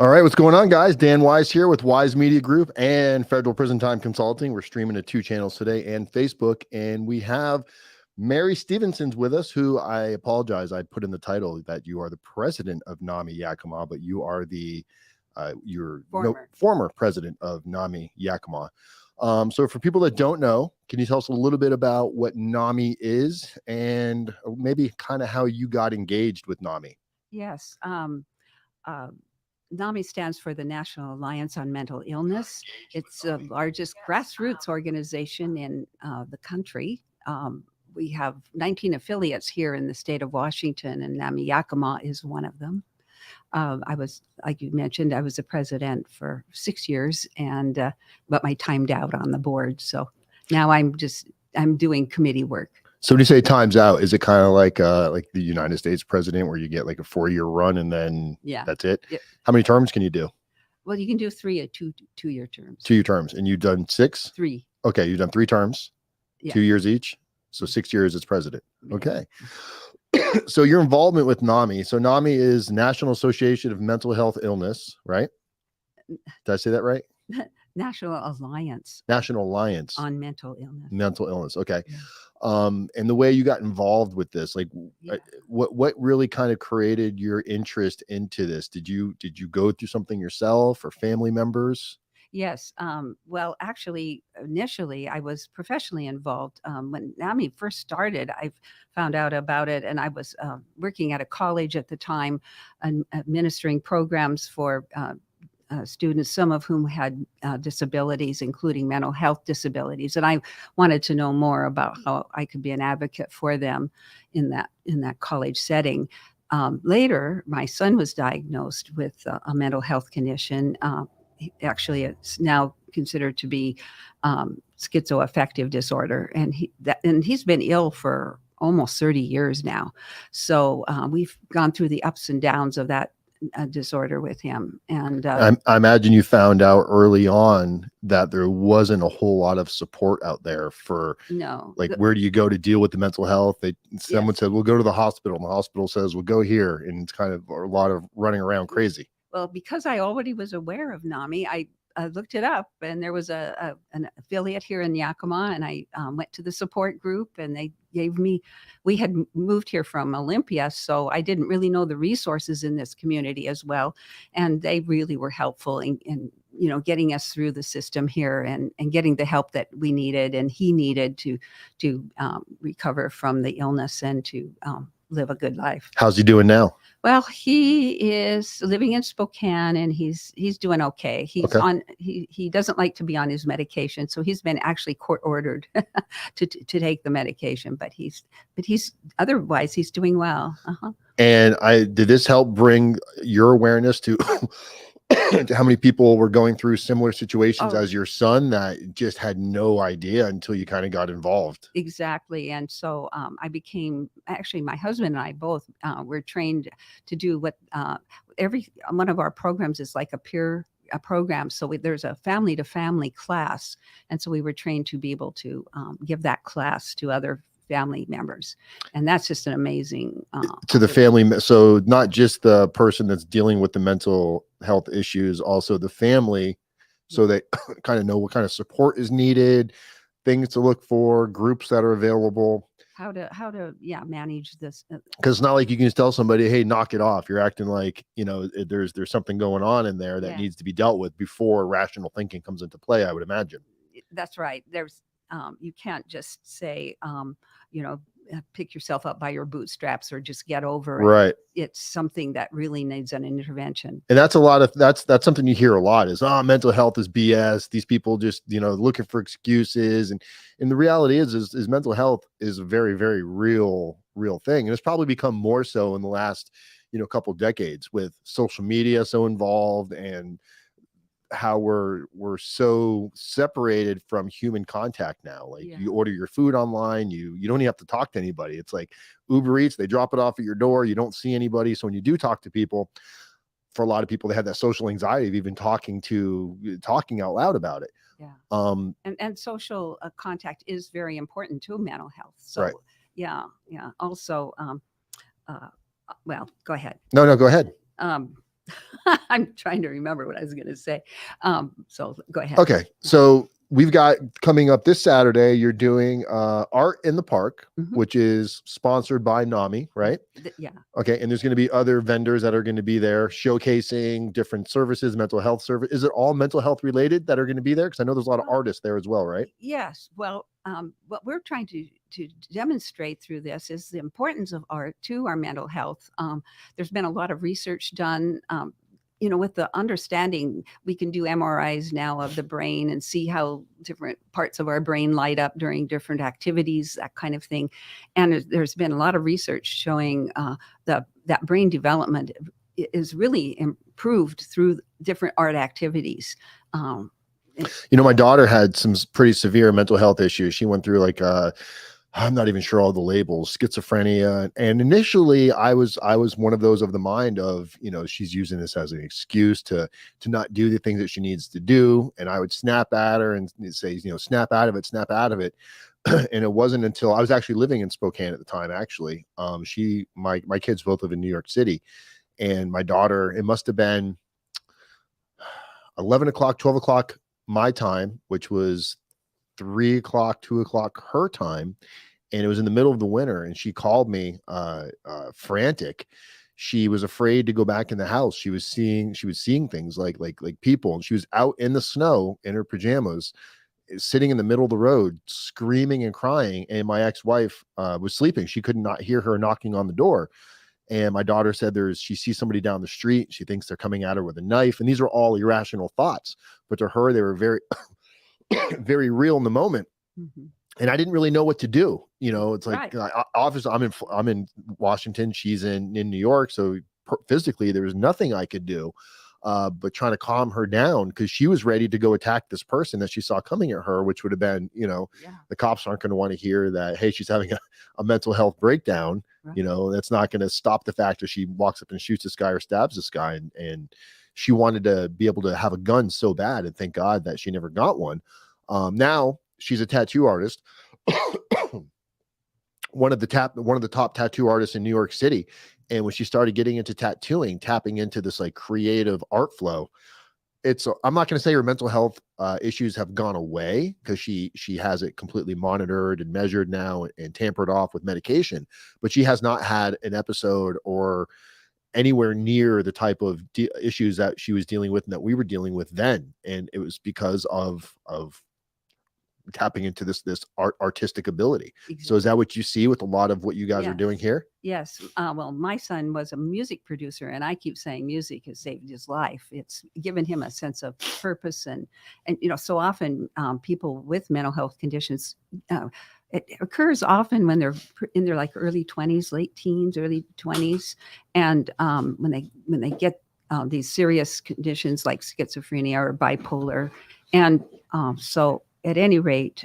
All right, what's going on, guys? Dan Wise here with Wise Media Group and Federal Prison Time Consulting. We're streaming to 2 channels today and Facebook, and we have Mary Stephenson with us, who I apologize, I put in the title that you are the president of NAMI Yakima, but you are the former president of NAMI Yakima. So for people that don't know, can you tell us a little bit about what NAMI is and maybe kind of how you got engaged with NAMI? Yes. NAMI stands for the National Alliance on Mental Illness. It's the largest grassroots organization in the country. We have 19 affiliates here in the state of Washington, and NAMI Yakima is one of them. I was, like you mentioned, I was the president for 6 years, but my timed out on the board. So now I'm doing committee work. So when you say times out, is it kind of like the United States president where you get like a 4-year run and then that's it? Yeah. How many terms can you do? Well, you can do 3 two-year terms. 2-year terms. And you've done 6? 3. Okay. You've done 3 terms, 2 years each. So 6 years as president. Okay. So your involvement with NAMI. So NAMI is National Association of Mental Health Illness, right? Did I say that right? National Alliance on Mental Illness. Okay. Yeah. And the way you got involved with this, like what really kind of created your interest into this? Did you go through something yourself or family members? Yes. Well, actually, initially I was professionally involved. When NAMI first started, I found out about it, and I was working at a college at the time and administering programs for students, some of whom had disabilities, including mental health disabilities. And I wanted to know more about how I could be an advocate for them in that college setting. Later, my son was diagnosed with a mental health condition. Actually, it's now considered to be schizoaffective disorder. And he's been ill for almost 30 years now. So we've gone through the ups and downs of that disorder with him. And I imagine you found out early on that there wasn't a whole lot of support out there for where do you go to deal with the mental health? Someone said, we'll go to the hospital, and the hospital says, we'll go here. And it's kind of a lot of running around crazy. Well, because I already was aware of NAMI, I looked it up, and there was an affiliate here in Yakima, and I went to the support group, and they gave me, we had moved here from Olympia, so I didn't really know the resources in this community as well. And they really were helpful in getting us through the system here and getting the help that we needed and he needed to recover from the illness and to live a good life. How's he doing now? Well, he is living in Spokane, and he's doing okay. He doesn't like to be on his medication, so he's been actually court ordered to take the medication. But he's otherwise he's doing well. And did this help bring your awareness to to how many people were going through similar situations as your son that just had no idea until you kind of got involved? Exactly. And so I became, actually my husband and I both were trained to do what every one of our programs is like a program. So there's a family to family class. And so we were trained to be able to give that class to other family members, and that's just an amazing to the family. So not just the person that's dealing with the mental health issues, also the family, so they kind of know what kind of support is needed, things to look for, groups that are available, how to manage this, because it's not like you can just tell somebody, hey, knock it off, you're acting like there's something going on in there that needs to be dealt with before rational thinking comes into play, I would imagine. That's right. There's you can't just say pick yourself up by your bootstraps or just get over it. Right. It's something that really needs an intervention. And that's something you hear a lot is, mental health is BS. These people just, looking for excuses. And the reality is mental health is a very, very real thing. And it's probably become more so in the last, couple decades with social media so involved and how we're so separated from human contact now. Like you order your food online, you don't even have to talk to anybody. It's like Uber Eats, they drop it off at your door, you don't see anybody. So when you do talk to people, for a lot of people, they have that social anxiety of even talking out loud about it. And social contact is very important to mental health. So also well, go ahead. No, go ahead. I'm trying to remember what I was going to say. So go ahead. Okay, so we've got coming up this Saturday, you're doing Art in the Park, Mhm. which is sponsored by NAMI, right? Yeah. Okay, and there's going to be other vendors that are going to be there showcasing different services, mental health service. Is it all mental health related that are going to be there? Because I know there's a lot of artists there as well, right? Yes. Well, what we're trying to demonstrate through this is the importance of art to our mental health. There's been a lot of research done. With the understanding, we can do MRIs now of the brain and see how different parts of our brain light up during different activities, that kind of thing. And there's been a lot of research showing that brain development is really improved through different art activities. My daughter had some pretty severe mental health issues. She went through like I'm not even sure all the labels, schizophrenia. And initially I was one of those of the mind of, she's using this as an excuse to not do the things that she needs to do. And I would snap at her and say, snap out of it, snap out of it. And it wasn't until I was actually living in Spokane at the time, actually. My kids both live in New York City. And my daughter, it must have been 11 o'clock, 12 o'clock my time, which was 3 o'clock, 2 o'clock her time. And it was in the middle of the winter. And she called me frantic. She was afraid to go back in the house. She was seeing things like people. And she was out in the snow in her pajamas, sitting in the middle of the road, screaming and crying. And my ex-wife was sleeping. She could not hear her knocking on the door. And my daughter said she sees somebody down the street. She thinks they're coming at her with a knife. And these are all irrational thoughts. But to her, they were very, very real in the moment. Mm-hmm. And I didn't really know what to do. It's like, right. Obviously I'm in Washington. She's in New York. So physically there was nothing I could do. But trying to calm her down, because she was ready to go attack this person that she saw coming at her, which would have been, the cops aren't going to want to hear that, hey, she's having a mental health breakdown. Right. That's not going to stop the fact that she walks up and shoots this guy or stabs this guy. And she wanted to be able to have a gun so bad, and thank God that she never got one. Now she's a tattoo artist. one of the top tattoo artists in New York City. And when she started getting into tattooing, tapping into this like creative art flow, I'm not going to say her mental health issues have gone away, because she has it completely monitored and measured now and tampered off with medication, but she has not had an episode or anywhere near the type of issues that she was dealing with and that we were dealing with then. And it was because of tapping into this artistic ability. Exactly. So is that what you see with a lot of what you guys are doing here? Yes. Well, my son was a music producer, and I keep saying music has saved his life. It's given him a sense of purpose, and so often people with mental health conditions, it occurs often when they're in their like early 20s, late teens, early 20s, and when they get these serious conditions like schizophrenia or bipolar, and so at any rate,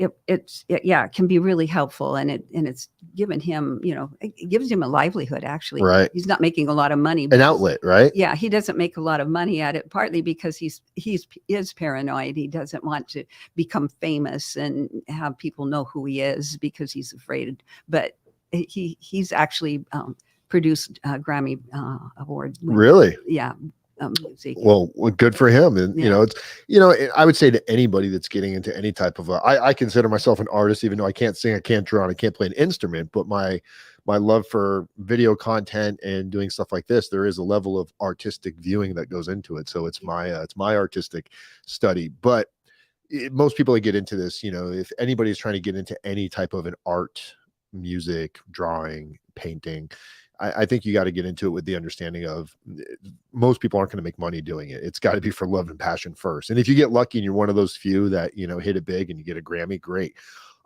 it can be really helpful, and it's given him, it gives him a livelihood. Actually, right? He's not making a lot of money. An outlet, right? Yeah, he doesn't make a lot of money at it, partly because he is paranoid. He doesn't want to become famous and have people know who he is, because he's afraid. But he's actually produced Grammy award winners. Really? Yeah. Music. Well, good for him. And I would say to anybody that's getting into any type of I consider myself an artist, even though I can't sing, I can't draw, and I can't play an instrument, but my love for video content and doing stuff like this, there is a level of artistic viewing that goes into it. So it's my artistic study. But most people that get into this, if anybody's trying to get into any type of an art, music, drawing, painting, I think you got to get into it with the understanding of most people aren't going to make money doing it. It's got to be for love and passion first. And if you get lucky and you're one of those few that, hit it big and you get a Grammy, great.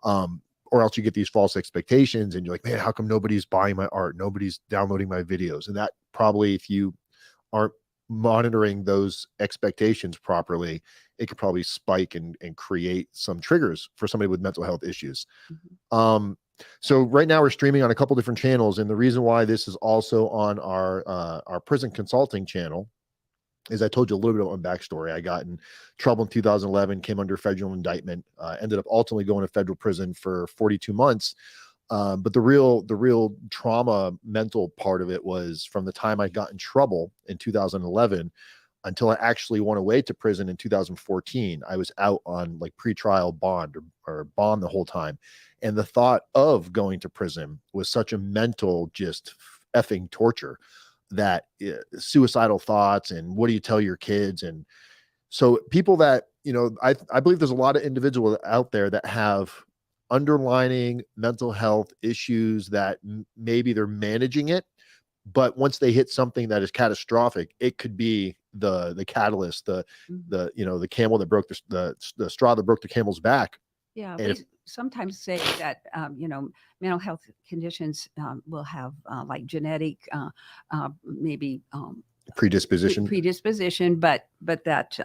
Or else you get these false expectations and you're like, man, how come nobody's buying my art? Nobody's downloading my videos. And that probably, if you aren't monitoring those expectations properly, it could probably spike and create some triggers for somebody with mental health issues. Mm-hmm. So right now we're streaming on a couple different channels, and the reason why this is also on our prison consulting channel is I told you a little bit about my backstory. I got in trouble in 2011, came under federal indictment, ended up ultimately going to federal prison for 42 months But the real trauma mental part of it was from the time I got in trouble in 2011 until I actually went away to prison in 2014. I was out on like pretrial bond or bond the whole time. And the thought of going to prison was such a mental just effing torture that suicidal thoughts and what do you tell your kids? And so people that, I believe there's a lot of individuals out there that have underlining mental health issues that maybe they're managing it, but once they hit something that is catastrophic, it could be the catalyst, Mhm. the camel that broke the straw that broke the camel's back. Yeah, And we if sometimes say that mental health conditions will have like genetic, maybe predisposition, predisposition, but that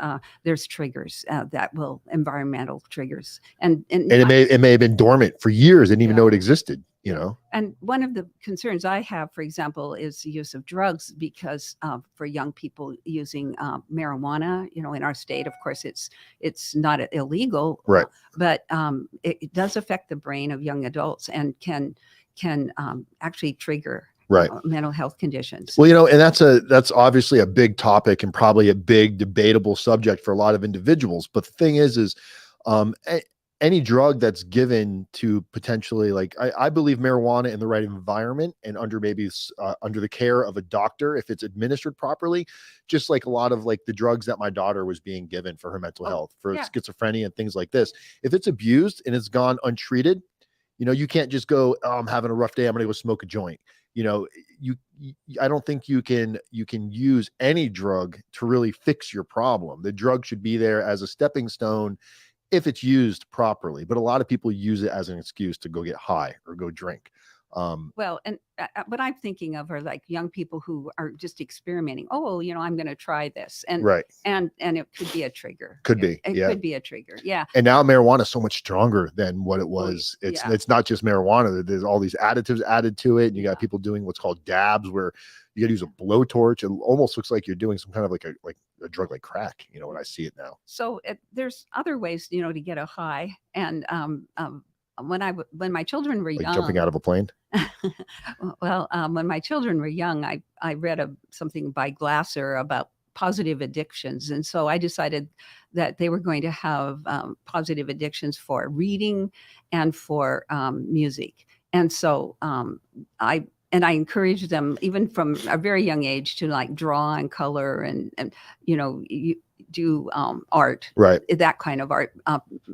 there's triggers that will environmental triggers, and and it may have been dormant for years, didn't even know yeah. it existed, Yeah. And one of the concerns I have, for example, is the use of drugs because for young people using marijuana, in our state, of course, it's not illegal, Right. but it does affect the brain of young adults and can actually trigger Right. mental health conditions. Well, and that's obviously a big topic and probably a big debatable subject for a lot of individuals. But the thing is um, a- any drug that's given to potentially, like, I believe marijuana in the right environment and under maybe under the care of a doctor, if it's administered properly, just like a lot of like the drugs that my daughter was being given for her mental health, for yeah. schizophrenia and things like this. If it's abused and it's gone untreated, you can't just go, oh, I'm having a rough day, I'm gonna go smoke a joint. you know you, I don't think you can use any drug to really fix your problem. The drug should be there as a stepping stone if it's used properly, but a lot of people use it as an excuse to go get high or go drink. Well, and what I'm thinking of are like young people who are just experimenting. Oh, I'm going to try this, and Right. and it could be a trigger. Could be. It Yeah. could be a trigger. Yeah. And now marijuana is so much stronger than what it Oh, was. It's yeah. it's not just marijuana. There's all these additives added to it. And you Yeah. got people doing what's called dabs, where you got to use a blowtorch. It almost looks like you're doing some kind of like a drug like crack. When I see it now. So there's other ways, to get a high. And when my children were Like young, jumping out of a plane. well, when my children were young, I read something by Glasser about positive addictions. And so I decided that they were going to have positive addictions for reading and for music. And so I encouraged them even from a very young age to like draw and color and you do art, Right. that kind of art,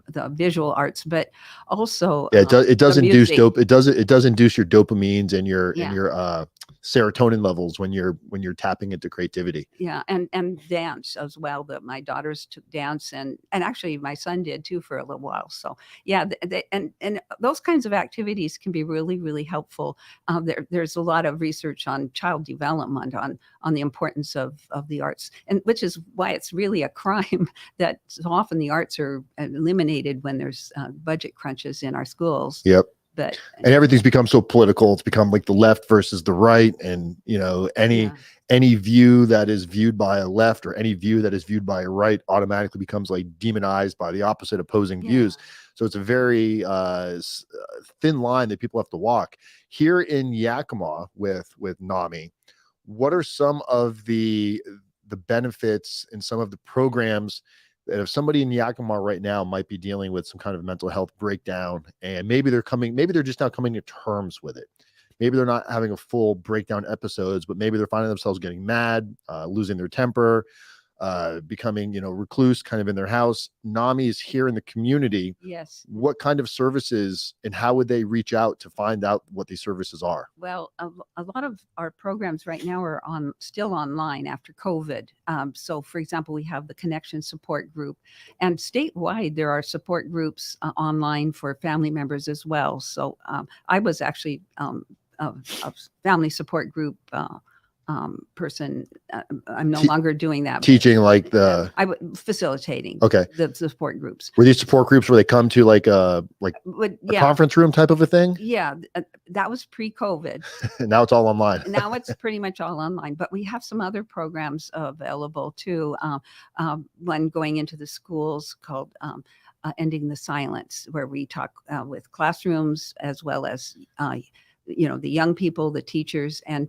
the visual arts, but also Yeah, it does the induce music. dope. It does induce your dopamines and your Yeah. serotonin levels when you're tapping into creativity. Yeah, and dance as well. That my daughters took dance, and actually my son did too for a little while. So yeah, and those kinds of activities can be really, really helpful. There's a lot of research on child development, on the importance of the arts, and which is why it's really a crime that so often the arts are eliminated when there's budget crunches in our schools. Yep. But And everything's become so political. It's become like the left versus the right, and any view that is viewed by a left or any view that is viewed by a right automatically becomes like demonized by the opposite opposing views. So it's a very thin line that people have to walk. Here in Yakima with NAMI, what are some of the benefits and some of the programs that if somebody in Yakima right now might be dealing with some kind of mental health breakdown, and maybe they're just now coming to terms with it. Maybe they're not having a full breakdown episodes, but maybe they're finding themselves getting mad, losing their temper, becoming, recluse kind of in their house. NAMI is here in the community. Yes. What kind of services and how would they reach out to find out what these services are? Well, a lot of our programs right now are still online after COVID. So, for example, we have the Connection Support Group, and statewide there are support groups online for family members as well. So, I was actually a family support group person. I'm no longer doing that. Teaching like I would facilitating. Okay. The support groups. Were these support groups where they come to like a conference room type of a thing? Yeah, that was pre-COVID. Now it's all online. Now it's pretty much all online, but we have some other programs available too. One going into the schools called Ending the Silence, where we talk with classrooms as well as the young people, the teachers, and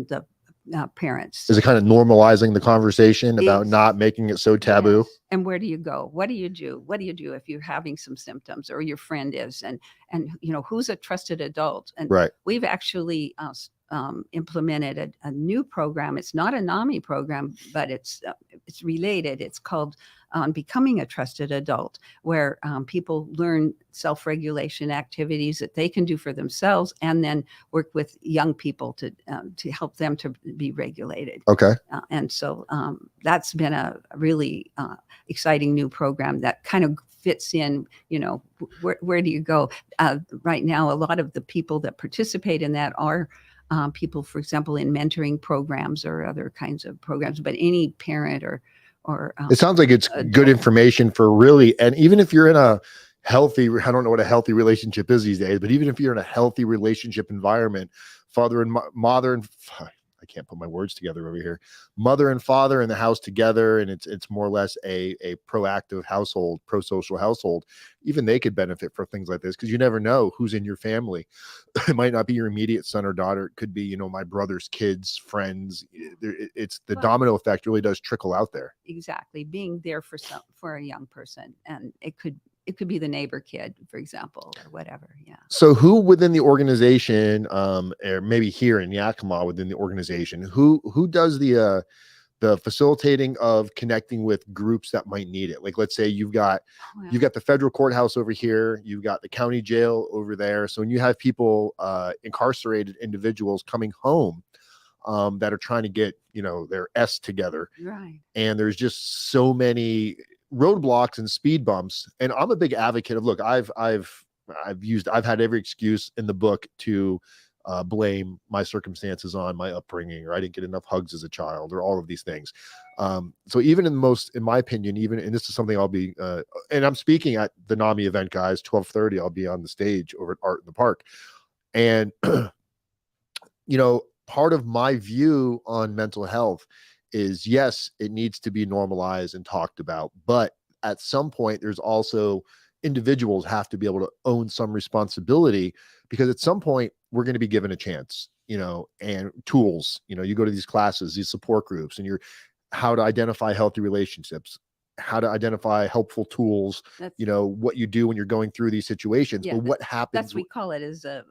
the parents. Is it kind of normalizing the conversation about not making it so taboo? Yes. And where do you go? What do you do? What do you do if you're having some symptoms or your friend is? And who's a trusted adult? And Right. we've actually implemented a new program. It's not a NAMI program, but it's related. It's called Becoming a Trusted Adult, where people learn self-regulation activities that they can do for themselves, and then work with young people to help them to be regulated. Okay. And so that's been a really exciting new program that kind of fits in, where do you go? Right now, a lot of the people that participate in that are people, for example, in mentoring programs or other kinds of programs, but any parent or it sounds like it's adult. Good information for really, and even if you're in a healthy, I don't know what a healthy relationship is these days, but even if you're in a healthy relationship environment, father and mother and I can't put my words together over here, mother and father in the house together, and it's more or less a proactive household, pro-social household, even they could benefit from things like this, because you never know who's in your family. It might not be your immediate son or daughter. It could be, my brother's kids, friends. It's the domino effect really does trickle out there. Exactly. Being there for a young person, and it could be the neighbor kid, for example, or whatever. Yeah. So who within the organization, or maybe here in Yakima within the organization, who does the facilitating of connecting with groups that might need it? Like, let's say you've got the federal courthouse over here, you've got the county jail over there. So when you have people, incarcerated individuals coming home, that are trying to get, their S together. Right. And there's just so many roadblocks and speed bumps. And I'm a big advocate of, look, I've had every excuse in the book to blame my circumstances on my upbringing, or I didn't get enough hugs as a child, or all of these things. So even in my opinion, and this is something I'll be, and I'm speaking at the NAMI event, guys, 12:30, I'll be on the stage over at Art in the Park. And, part of my view on mental health is, yes, it needs to be normalized and talked about, but at some point there's also individuals have to be able to own some responsibility, because at some point we're going to be given a chance, and tools, you go to these classes, these support groups, and how to identify healthy relationships, how to identify helpful tools, what you do when you're going through these situations. Yeah, but what happens, that's we call it as a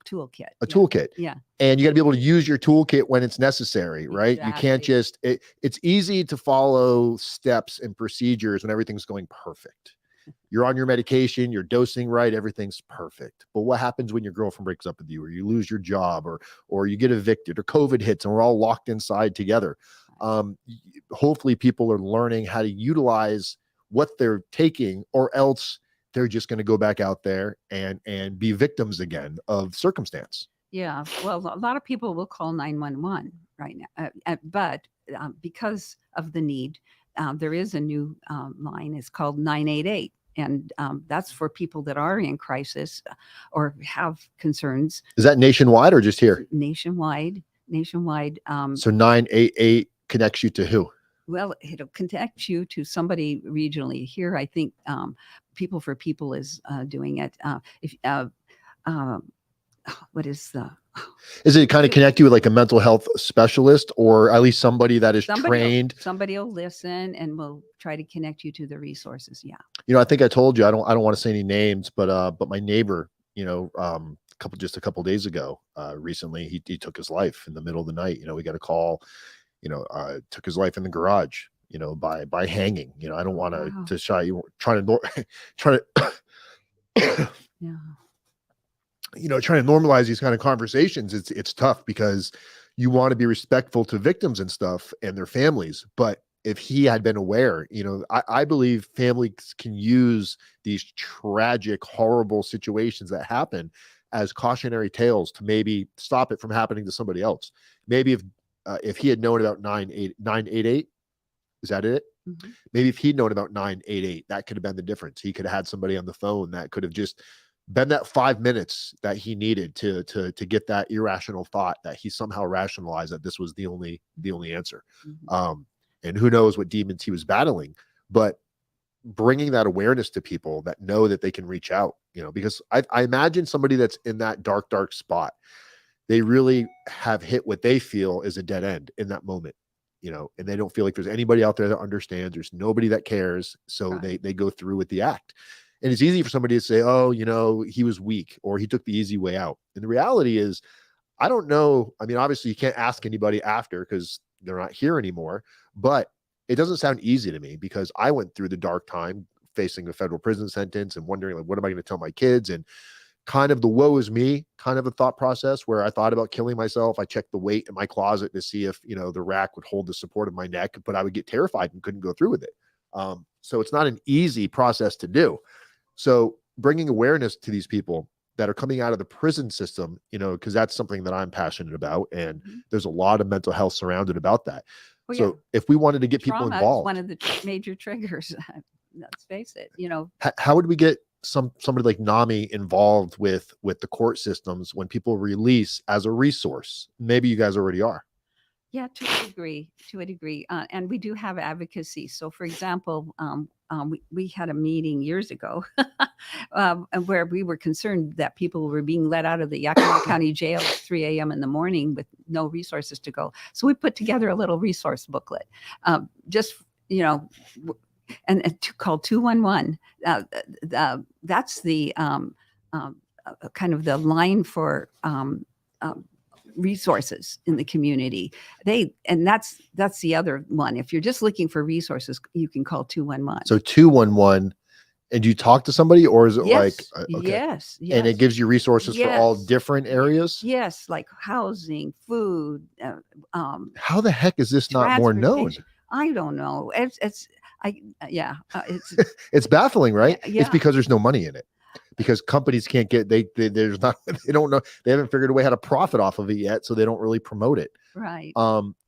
toolkit. Toolkit. Yeah. And you got to be able to use your toolkit when it's necessary, right? Exactly. You can't just, it's easy to follow steps and procedures when everything's going perfect. You're on your medication, you're dosing right, everything's perfect. But what happens when your girlfriend breaks up with you, or you lose your job, or you get evicted, or COVID hits and we're all locked inside together? Hopefully people are learning how to utilize what they're taking, or else they're just going to go back out there and be victims again of circumstance. Yeah. Well, a lot of people will call 911 right now, but because of the need, there is a new line. It's called 988. And that's for people that are in crisis or have concerns. Is that nationwide or just here? Nationwide. So 988 connects you to who? Well, it'll connect you to somebody regionally. Here, I think People for People is doing it. What is the? Is it kind of connect you with like a mental health specialist, or at least somebody that is trained? Somebody will listen and will try to connect you to the resources. Yeah. I think I told you, I don't want to say any names, but my neighbor, just a couple days ago, recently, he took his life in the middle of the night. We got a call, took his life in the garage, by hanging. I don't want to shy you, trying to yeah. Trying to normalize these kind of conversations. It's tough, because you want to be respectful to victims and stuff and their families. But if he had been aware, I believe families can use these tragic, horrible situations that happen as cautionary tales to maybe stop it from happening to somebody else. Maybe if he had known about 988, is that it? Mm-hmm. Maybe if he'd known about 988, that could have been the difference. He could have had somebody on the phone that could have just been that 5 minutes that he needed to get that irrational thought that he somehow rationalized that this was the only answer. Mm-hmm. And who knows what demons he was battling. But bringing that awareness to people that know that they can reach out, because I imagine somebody that's in that dark spot, they really have hit what they feel is a dead end in that moment, and they don't feel like there's anybody out there that understands. There's nobody that cares. So Right. they go through with the act. And it's easy for somebody to say, oh, he was weak or he took the easy way out. And the reality is, I don't know. I mean, obviously you can't ask anybody after because they're not here anymore, but it doesn't sound easy to me because I went through the dark time facing a federal prison sentence and wondering, like, what am I going to tell my kids? And kind of the woe is me kind of a thought process where I thought about killing myself. I checked the weight in my closet to see if, the rack would hold the support of my neck, but I would get terrified and couldn't go through with it. So it's not an easy process to do. So bringing awareness to these people that are coming out of the prison system, because that's something that I'm passionate about. And there's a lot of mental health surrounded about that. Well, so if we wanted to get people trauma is involved, one of the major triggers. Let's face it, how would we get somebody like NAMI involved with the court systems when people release as a resource? Maybe you guys already are. Yeah, to a degree. And we do have advocacy. So for example, we had a meeting years ago where we were concerned that people were being let out of the Yakima County Jail at 3 a.m. in the morning with no resources to go. So we put together a little resource booklet, just, and called 211. That's the kind of the line for resources in the community. That's the other one. If you're just looking for resources, you can call 211. So 211, and you talk to somebody, or is it yes, like okay. Yes, and it gives you resources for all different areas? Yes, like housing, food. How the heck is this not more known? I don't know. It's it's baffling, right? Yeah. It's because there's no money in it. Because companies can't get they don't know, they haven't figured a way how to profit off of it yet, so they don't really promote it. Right.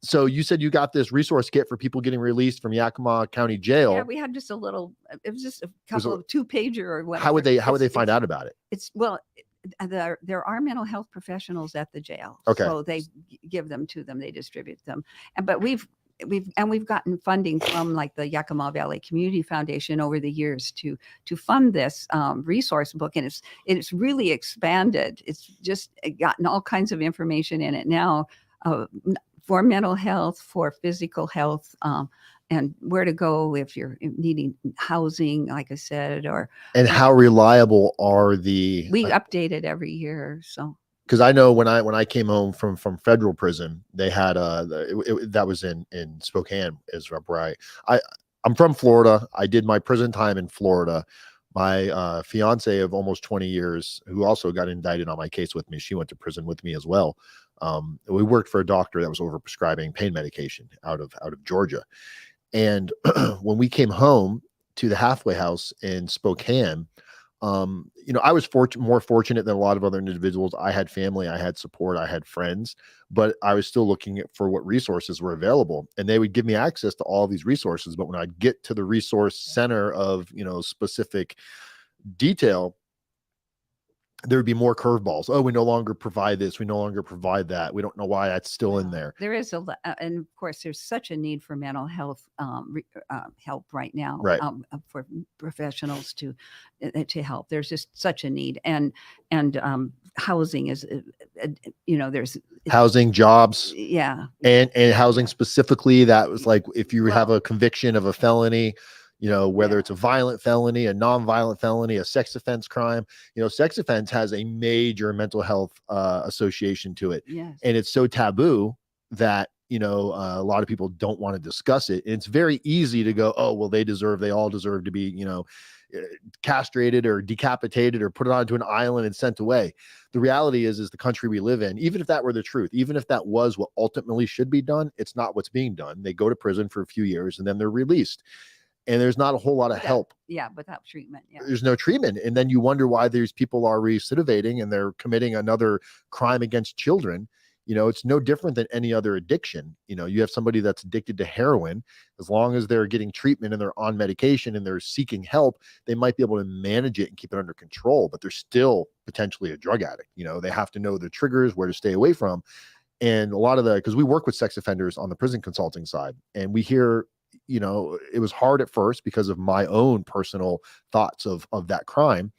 So you said you got this resource kit for people getting released from Yakima County Jail. Yeah, we had just a little. It was just a couple of 2-pager or whatever. How would they find out about it? There are mental health professionals at the jail, okay. So they give them to them, they distribute them, but we've gotten funding from like the Yakima Valley Community Foundation over the years to fund this resource book, and it's really expanded. It's just gotten all kinds of information in it now for mental health, for physical health, and where to go if you're needing housing, like I said, and how reliable are we update it every year, so. Because I know when I came home from federal prison, they had that was in Spokane, is where I'm from Florida. I did my prison time in Florida. My fiance of almost 20 years, who also got indicted on my case with me, she went to prison with me as well. We worked for a doctor that was overprescribing pain medication out of Georgia. And when we came home to the halfway house in Spokane, I was more fortunate than a lot of other individuals. I had family, I had support, I had friends, but I was still looking for what resources were available, and they would give me access to all these resources. But when I'd get to the resource center of, specific detail, there would be more curveballs. Oh, we no longer provide this. We no longer provide that. We don't know why that's still in there. There is and of course, there's such a need for mental health help right now, right. For professionals to help. There's just such a need, and housing is, there's housing, jobs, and housing specifically. That was like if you have a conviction of a felony. Whether it's a violent felony, a non-violent felony, a sex offense crime, sex offense has a major mental health association to it. Yes. And it's so taboo that, a lot of people don't want to discuss it. And it's very easy to go, oh, well, they all deserve to be, castrated or decapitated or put it onto an island and sent away. The reality is the country we live in, even if that were the truth, even if that was what ultimately should be done, it's not what's being done. They go to prison for a few years and then they're released. And there's not a whole lot of help. Yeah, without treatment. Yeah. There's no treatment. And then you wonder why these people are recidivating and they're committing another crime against children. It's no different than any other addiction. You have somebody that's addicted to heroin. As long as they're getting treatment and they're on medication and they're seeking help, they might be able to manage it and keep it under control, but they're still potentially a drug addict. They have to know the triggers, where to stay away from. And a lot of because we work with sex offenders on the prison consulting side, and we hear it was hard at first because of my own personal thoughts of that crime.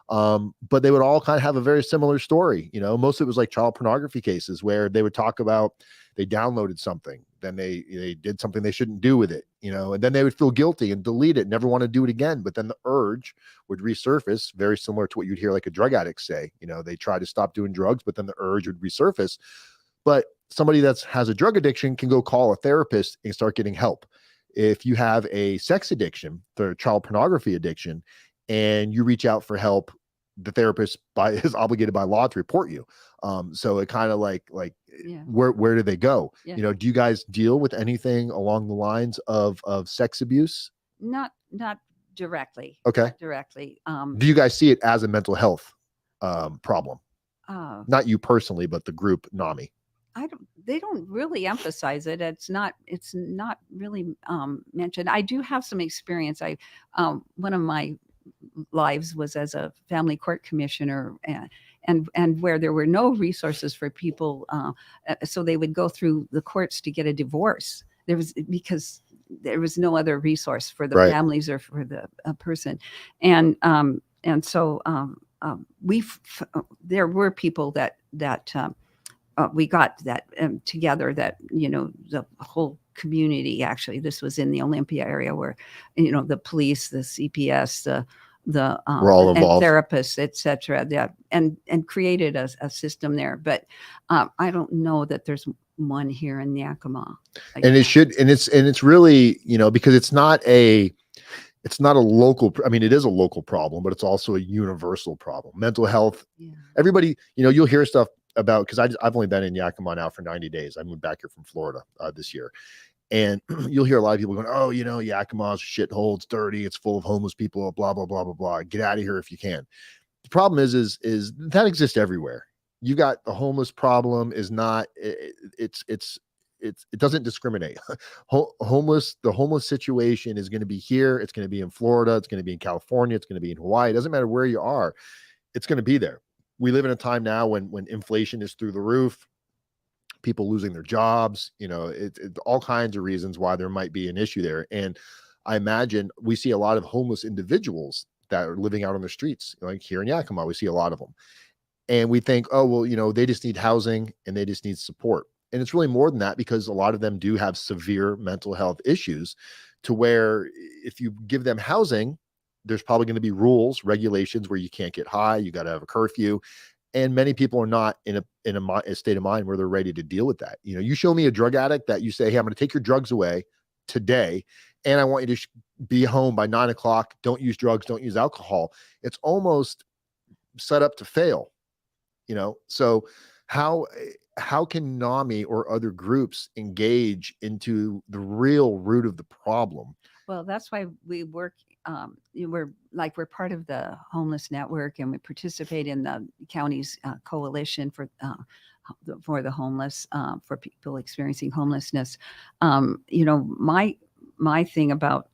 But they would all kind of have a very similar story. Most of it was like child pornography cases where they would talk about they downloaded something, then they did something they shouldn't do with it, and then they would feel guilty and delete it, and never want to do it again. But then the urge would resurface, very similar to what you'd hear like a drug addict say. They try to stop doing drugs, but then the urge would resurface. But somebody that has a drug addiction can go call a therapist and start getting help. If you have a sex addiction, the child pornography addiction, and you reach out for help, the therapist is obligated by law to report you. So it kind of like Yeah. where do they go? Yeah. Do you guys deal with anything along the lines of sex abuse? Not directly. Okay. Not directly. Do you guys see it as a mental health problem? Not you personally, but the group NAMI. They don't really emphasize it. It's not really mentioned. I do have some experience. One of my lives was as a family court commissioner, and where there were no resources for people, so they would go through the courts to get a divorce. Because there was no other resource for the families or for the person, and so there were people that we got that together, that the whole community. Actually, this was in the Olympia area, where the police, the CPS, we're all involved, and therapists, etc. And created a system there. But I don't know that there's one here in Yakima. And it should, and it's really, because it's not a local, I mean, it is a local problem, but it's also a universal problem. Mental health. Yeah. Everybody, you'll hear stuff about, because I've only been in Yakima now for 90 days. I moved back here from Florida this year. And you'll hear a lot of people going, oh, Yakima's a shithole, it's dirty, it's full of homeless people, blah, blah, blah, blah, blah. Get out of here if you can. The problem is that exists everywhere. You got the homeless problem is not, it doesn't discriminate. The homeless situation is going to be here. It's going to be in Florida. It's going to be in California. It's going to be in Hawaii. It doesn't matter where you are. It's going to be there. We live in a time now when inflation is through the roof, people losing their jobs, it's all kinds of reasons why there might be an issue there. And I imagine we see a lot of homeless individuals that are living out on the streets, like here in Yakima, we see a lot of them. And we think, oh, well, they just need housing and they just need support. And it's really more than that, because a lot of them do have severe mental health issues, to where if you give them housing, there's probably going to be rules, regulations where you can't get high, you got to have a curfew. And many people are not in a state of mind where they're ready to deal with that. You show me a drug addict that you say, hey, I'm going to take your drugs away today, and I want you to be home by 9 o'clock. Don't use drugs, don't use alcohol. It's almost set up to fail, So how can NAMI or other groups engage into the real root of the problem? Well, that's why we work. We're part of the homeless network, and we participate in the county's coalition for the homeless, for people experiencing homelessness. My thing about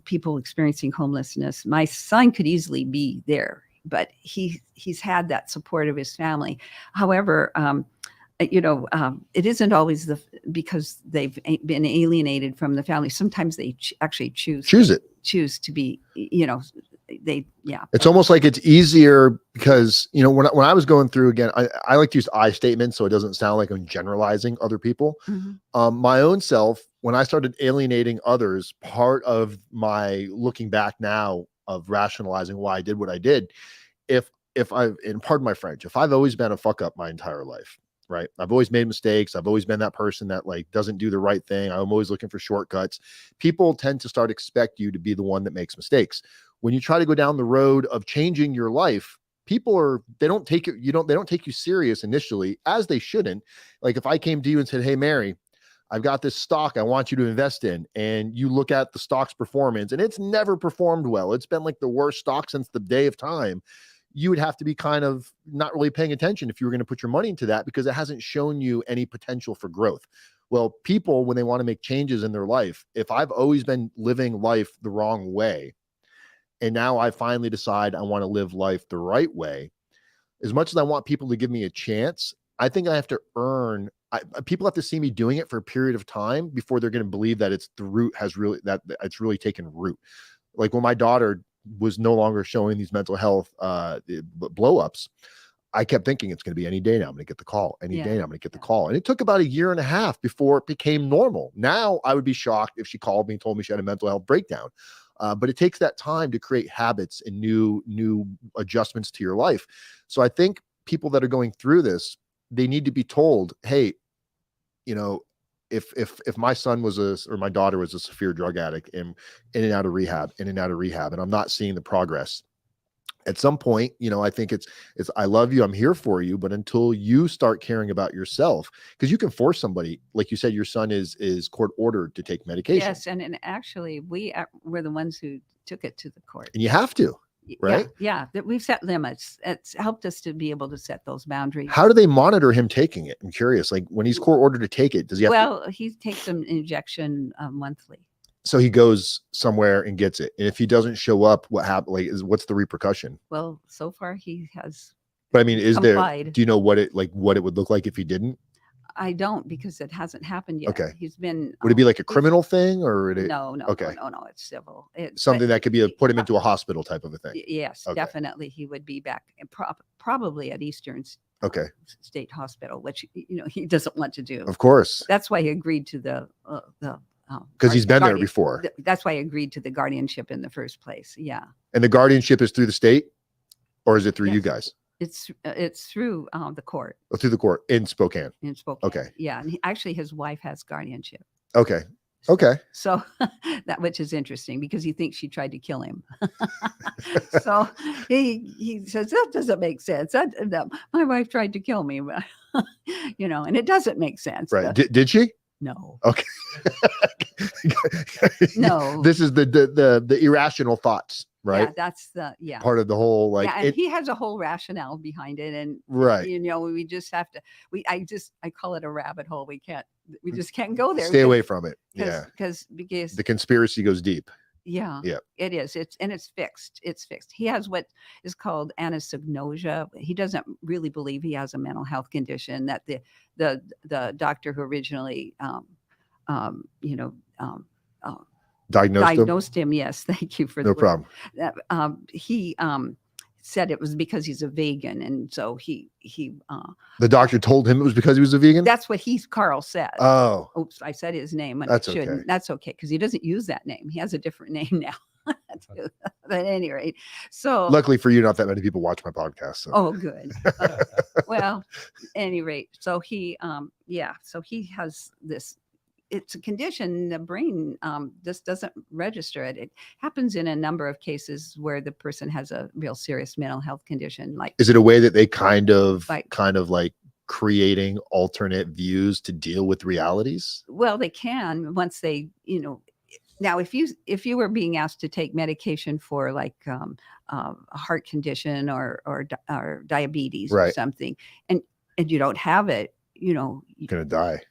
people experiencing homelessness, my son could easily be there, but he's had that support of his family. However, it isn't always because they've been alienated from the family. Sometimes they actually choose to be, it's almost like it's easier because, when I was going through, again, I like to use I statements, so it doesn't sound like I'm generalizing other people. Mm-hmm. My own self, when I started alienating others, part of my looking back now of rationalizing why I did what I did, and pardon my French, if I've always been a fuck up my entire life, right? I've always made mistakes. I've always been that person that doesn't do the right thing. I'm always looking for shortcuts. People tend to expect you to be the one that makes mistakes. When you try to go down the road of changing your life, they don't take you serious initially, as they shouldn't. Like if I came to you and said, hey, Mary, I've got this stock I want you to invest in, and you look at the stock's performance and it's never performed well. It's been like the worst stock since the day of time. You would have to be kind of not really paying attention if you were going to put your money into that, because it hasn't shown you any potential for growth. Well, people, when they want to make changes in their life, if I've always been living life the wrong way, and now I finally decide I want to live life the right way, as much as I want people to give me a chance, I think I have to earn people have to see me doing it for a period of time before they're going to believe that it's the root has really, that it's really taken root. Like when my daughter was no longer showing these mental health blow ups, I kept thinking it's going to be any day now. I'm going to get the call. Any day now I'm going to get the call. And it took about 1.5 years before it became normal. Now I would be shocked if she called me and told me she had a mental health breakdown. But it takes that time to create habits and new adjustments to your life. So I think people that are going through this, they need to be told, hey, you know, if my son was or my daughter was a severe drug addict and in and out of rehab, and I'm not seeing the progress, at some point, you know, I think it's I love you, I'm here for you, but until you start caring about yourself, because you can force somebody, like you said, your son is court ordered to take medication. Yes, and actually we're the ones who took it to the court, and you have to, right? Yeah, that we've set limits. It's helped us to be able to set those boundaries. How do they monitor him taking it? I'm curious. Like when he's court ordered to take it, does he have he takes an injection monthly. So he goes somewhere and gets it. And if he doesn't show up, what happens? Like, what's the repercussion? Well, so far he has. But I mean, complied. Do you know what it would look like if he didn't? I don't, because it hasn't happened yet. Okay. He's been. Would it be like a criminal thing, or would it? No. Okay. No. It's civil. It's something that could be put him into a hospital type of a thing. Yes, okay. Definitely. He would be back probably at Eastern. Okay. State Hospital, which he doesn't want to do. Of course. That's why he agreed to the. Because he's been there before. That's why I agreed to the guardianship in the first place. Yeah. And the guardianship is through the state, or is it through you guys? It's through the court. Oh, through the court in Spokane. In Spokane. Okay. Yeah, and actually, his wife has guardianship. Okay. Okay. So which is interesting because he thinks she tried to kill him. So he says that doesn't make sense. That my wife tried to kill me, but and it doesn't make sense. Right? Did she? No. Okay. No. This is the irrational thoughts, right? Yeah, that's part of the whole, like, and he has a whole rationale behind it, and right. We just have to. I call it a rabbit hole. We just can't go there. Stay away from it. Because the conspiracy goes deep. Yeah, it is. It's fixed. It's fixed. He has what is called anosognosia. He doesn't really believe he has a mental health condition. That the doctor who originally, diagnosed him. Yes, thank you for no problem. He said it was because he's a vegan, and so he. The doctor told him it was because he was a vegan. That's what Carl said. Oh, oops! I said his name, and that's I shouldn't. Okay. That's okay because he doesn't use that name. He has a different name now. But at any rate, so luckily for you, not that many people watch my podcast. So. Oh, good. Well, any rate, so he, so he has this. It's a condition. The brain just doesn't register it. It happens in a number of cases where the person has a real serious mental health condition. Like, is it a way that they kind of like creating alternate views to deal with realities? Well, they can once they, Now, if you were being asked to take medication for like a heart condition or diabetes or something, and you don't have it, you're gonna die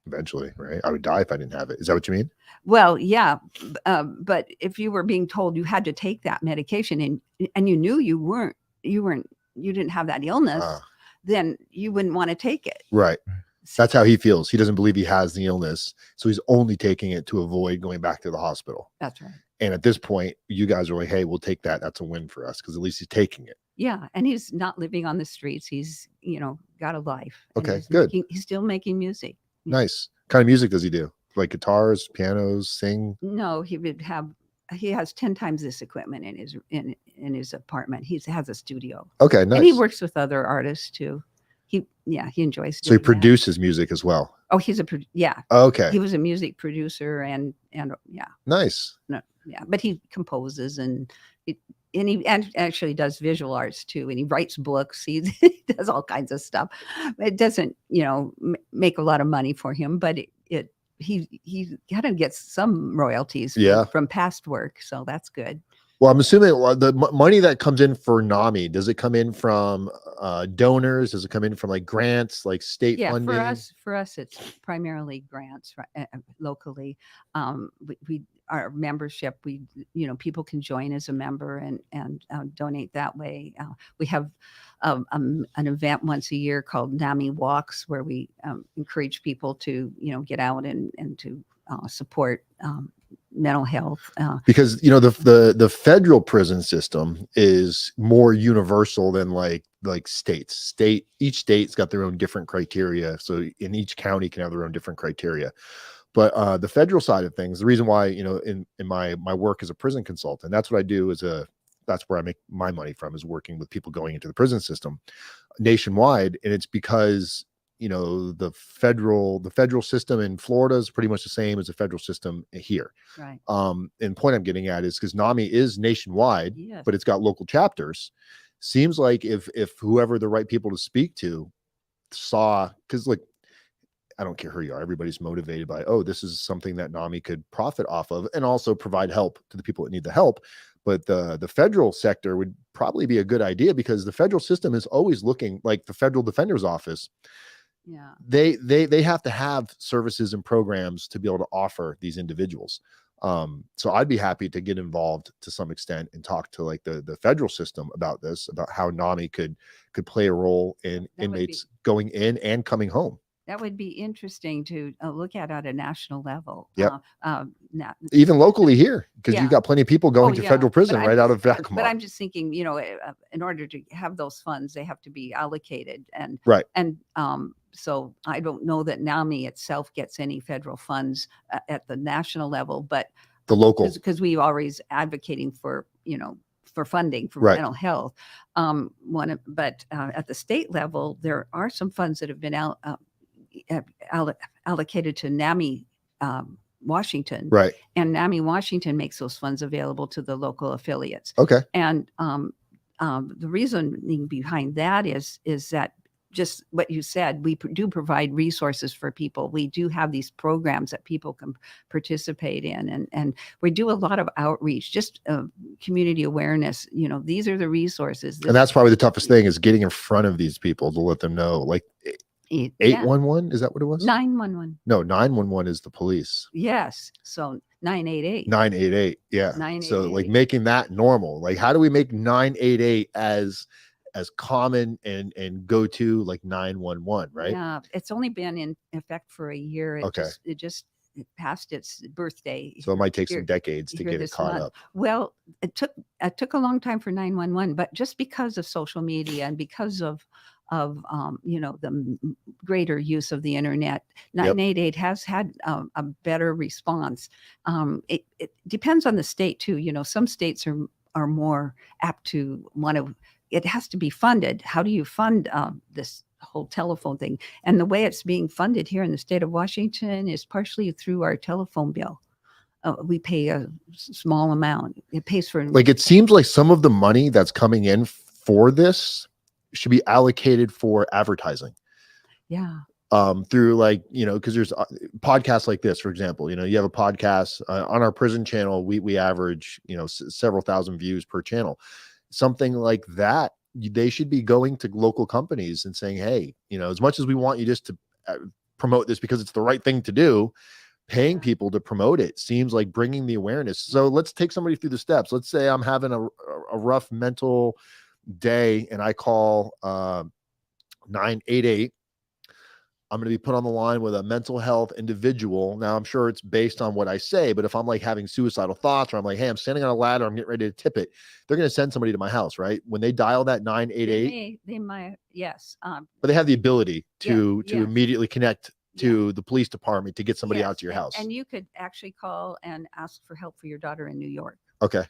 eventually, right? I would die if I didn't have it. Is that what you mean? Well, yeah, but if you were being told you had to take that medication and you knew you didn't have that illness, then you wouldn't want to take it, right? That's how he feels. He doesn't believe he has the illness, so he's only taking it to avoid going back to the hospital. That's right. And at this point, you guys are like, hey, we'll take that. That's a win for us because at least he's taking it. Yeah, and he's not living on the streets. He's, got a life. Okay, good. He's still making music. Nice. What kind of music does he do? Like guitars, pianos, sing? No, he has 10 times this equipment in his apartment. He has a studio. Okay, nice. And he works with other artists too. He enjoys. So he produces music as well. Oh, he's Okay. He was a music producer and Nice. No, yeah, but he composes and he actually does visual arts too, and he writes books. He does all kinds of stuff. It doesn't, make a lot of money for him, but he kind of gets some royalties from past work, so that's good. Well, I'm assuming the money that comes in for NAMI, does it come in from donors? Does it come in from like grants, like state funding? For us, it's primarily grants locally. our membership. People can join as a member and donate that way. We have an event once a year called NAMI Walks, where we encourage people to get out and to support mental health. Because the federal prison system is more universal than like states. Each state's got their own different criteria, so in each county can have their own different criteria. But the federal side of things, the reason why, in my work as a prison consultant, that's what I do. That's where I make my money from, is working with people going into the prison system nationwide. And it's because the federal system in Florida is pretty much the same as the federal system here. Right. And point I'm getting at is because NAMI is nationwide, Yes. but it's got local chapters. Seems like if whoever the right people to speak to saw, because I don't care who you are, everybody's motivated by, oh, this is something that NAMI could profit off of and also provide help to the people that need the help. But the federal sector would probably be a good idea, because the federal system is always looking, like the federal defender's office. Yeah. They have to have services and programs to be able to offer these individuals. So I'd be happy to get involved to some extent and talk to the federal system about this, about how NAMI could play a role in inmates going in and coming home. That would be interesting to look at a national level. Yep. Even locally here, because you've got plenty of people going to federal prison right out of Yakima. But I'm just thinking, in order to have those funds, they have to be allocated. And right. And so I don't know that NAMI itself gets any federal funds at the national level, but the local, because we're always advocating for funding for right. mental health. But at the state level, there are some funds that have been allocated to NAMI Washington. Right. And NAMI Washington makes those funds available to the local affiliates. Okay. And the reasoning behind that is that just what you said, we do provide resources for people. We do have these programs that people can participate in, and we do a lot of outreach, just community awareness. These are the resources. And that's probably the toughest thing, is getting in front of these people to let them know, 811, is that what it was? 911. No, 911 is the police. Yes. So 988. 988. Yeah. 988. So making that normal. How do we make 988 as common and go to 911, right? Yeah. It's only been in effect for a year. It just passed its birthday. So it might take some decades to get it caught up. Well, it took a long time for 911, but just because of social media and because of the greater use of the internet, 988 has had a better response. It depends on the state too. Some states are more apt to want to. It has to be funded. How do you fund this whole telephone thing? And the way it's being funded here in the state of Washington is partially through our telephone bill. We pay a small amount. It pays for. It seems like some of the money that's coming in for this should be allocated for advertising. Yeah. Through because there's podcasts like this, for example. You have a podcast on our prison channel. We average several thousand views per channel. Something like that, they should be going to local companies and saying, hey, as much as we want you just to promote this because it's the right thing to do, paying people to promote it seems like bringing the awareness. So let's take somebody through the steps. Let's say I'm having a rough mental day and I call 988. I'm going to be put on the line with a mental health individual. Now, I'm sure it's based on what I say, but if I'm having suicidal thoughts, or I'm hey, I'm standing on a ladder, I'm getting ready to tip it, they're going to send somebody to my house, right? When they dial that 988, they might, yes. But they have the ability to immediately connect to the police department to get somebody out to your house. And you could actually call and ask for help for your daughter in New York. Okay.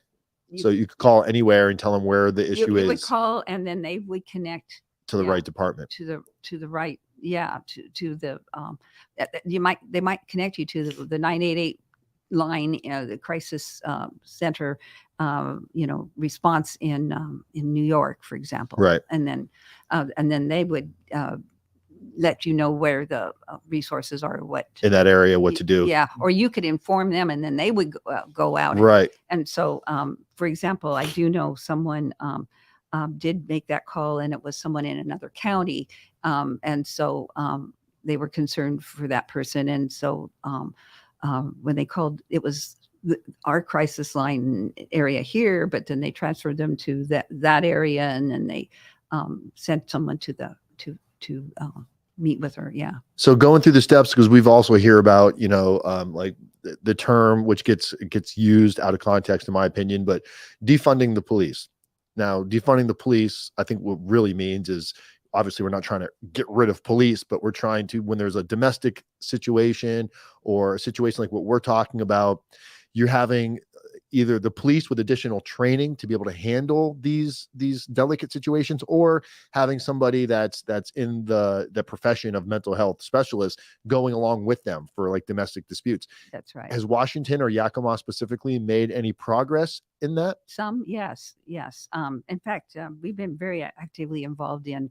So you could call anywhere and tell them where the issue is. You would call, and then they would connect to the right department. To the right. Yeah, to the they might connect you to the 988 line, the crisis center, response in New York, for example. Right. And then they would let you know where the resources are, what in that area, what to do. Yeah, or you could inform them, and then they would go out. Right. And so, for example, I do know someone did make that call, and it was someone in another county. And so they were concerned for that person. And so when they called, it was our crisis line area here, but then they transferred them to that area, and then they sent someone to meet with her. Yeah. So going through the steps, because we've also hear about, like the term, which gets used out of context, in my opinion, but defunding the police. Now, defunding the police, I think what really means is, obviously we're not trying to get rid of police, but we're trying to, when there's a domestic situation or a situation like what we're talking about, you're having either the police with additional training to be able to handle these delicate situations, or having somebody that's in the profession of mental health specialist going along with them for like domestic disputes. That's right. Has Washington or Yakima specifically made any progress in that? Some, yes. In fact, we've been very actively involved in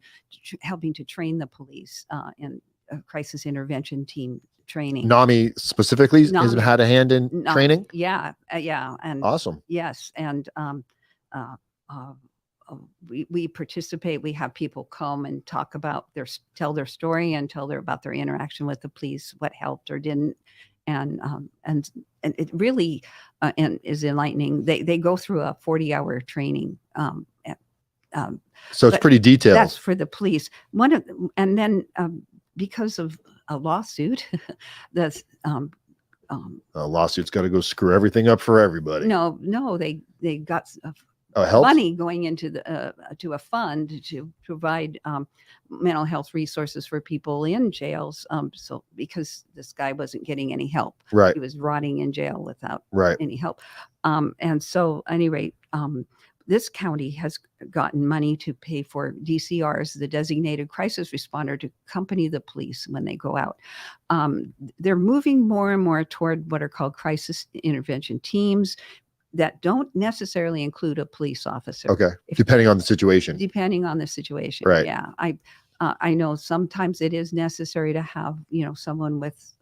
helping to train the police in crisis intervention team training. NAMI specifically has had a hand in training? Yeah. And awesome. Yes. And we participate. We have people come and talk about tell their story and about their interaction with the police, what helped or didn't. And it really and is enlightening. They go through a 40-hour training. So it's pretty detailed. That's for the police. And then because of a lawsuit, that's a lawsuit's got to go screw everything up for everybody. No, they got help? Money going into to a fund to provide mental health resources for people in jails. So because this guy wasn't getting any help, right? He was rotting in jail without any help. And so, at any rate, this county has gotten money to pay for DCRs, the designated crisis responder, to accompany the police when they go out. They're moving more and more toward what are called crisis intervention teams that don't necessarily include a police officer. Okay, depending on the situation. Depending on the situation, right? Yeah, I know sometimes it is necessary to have someone with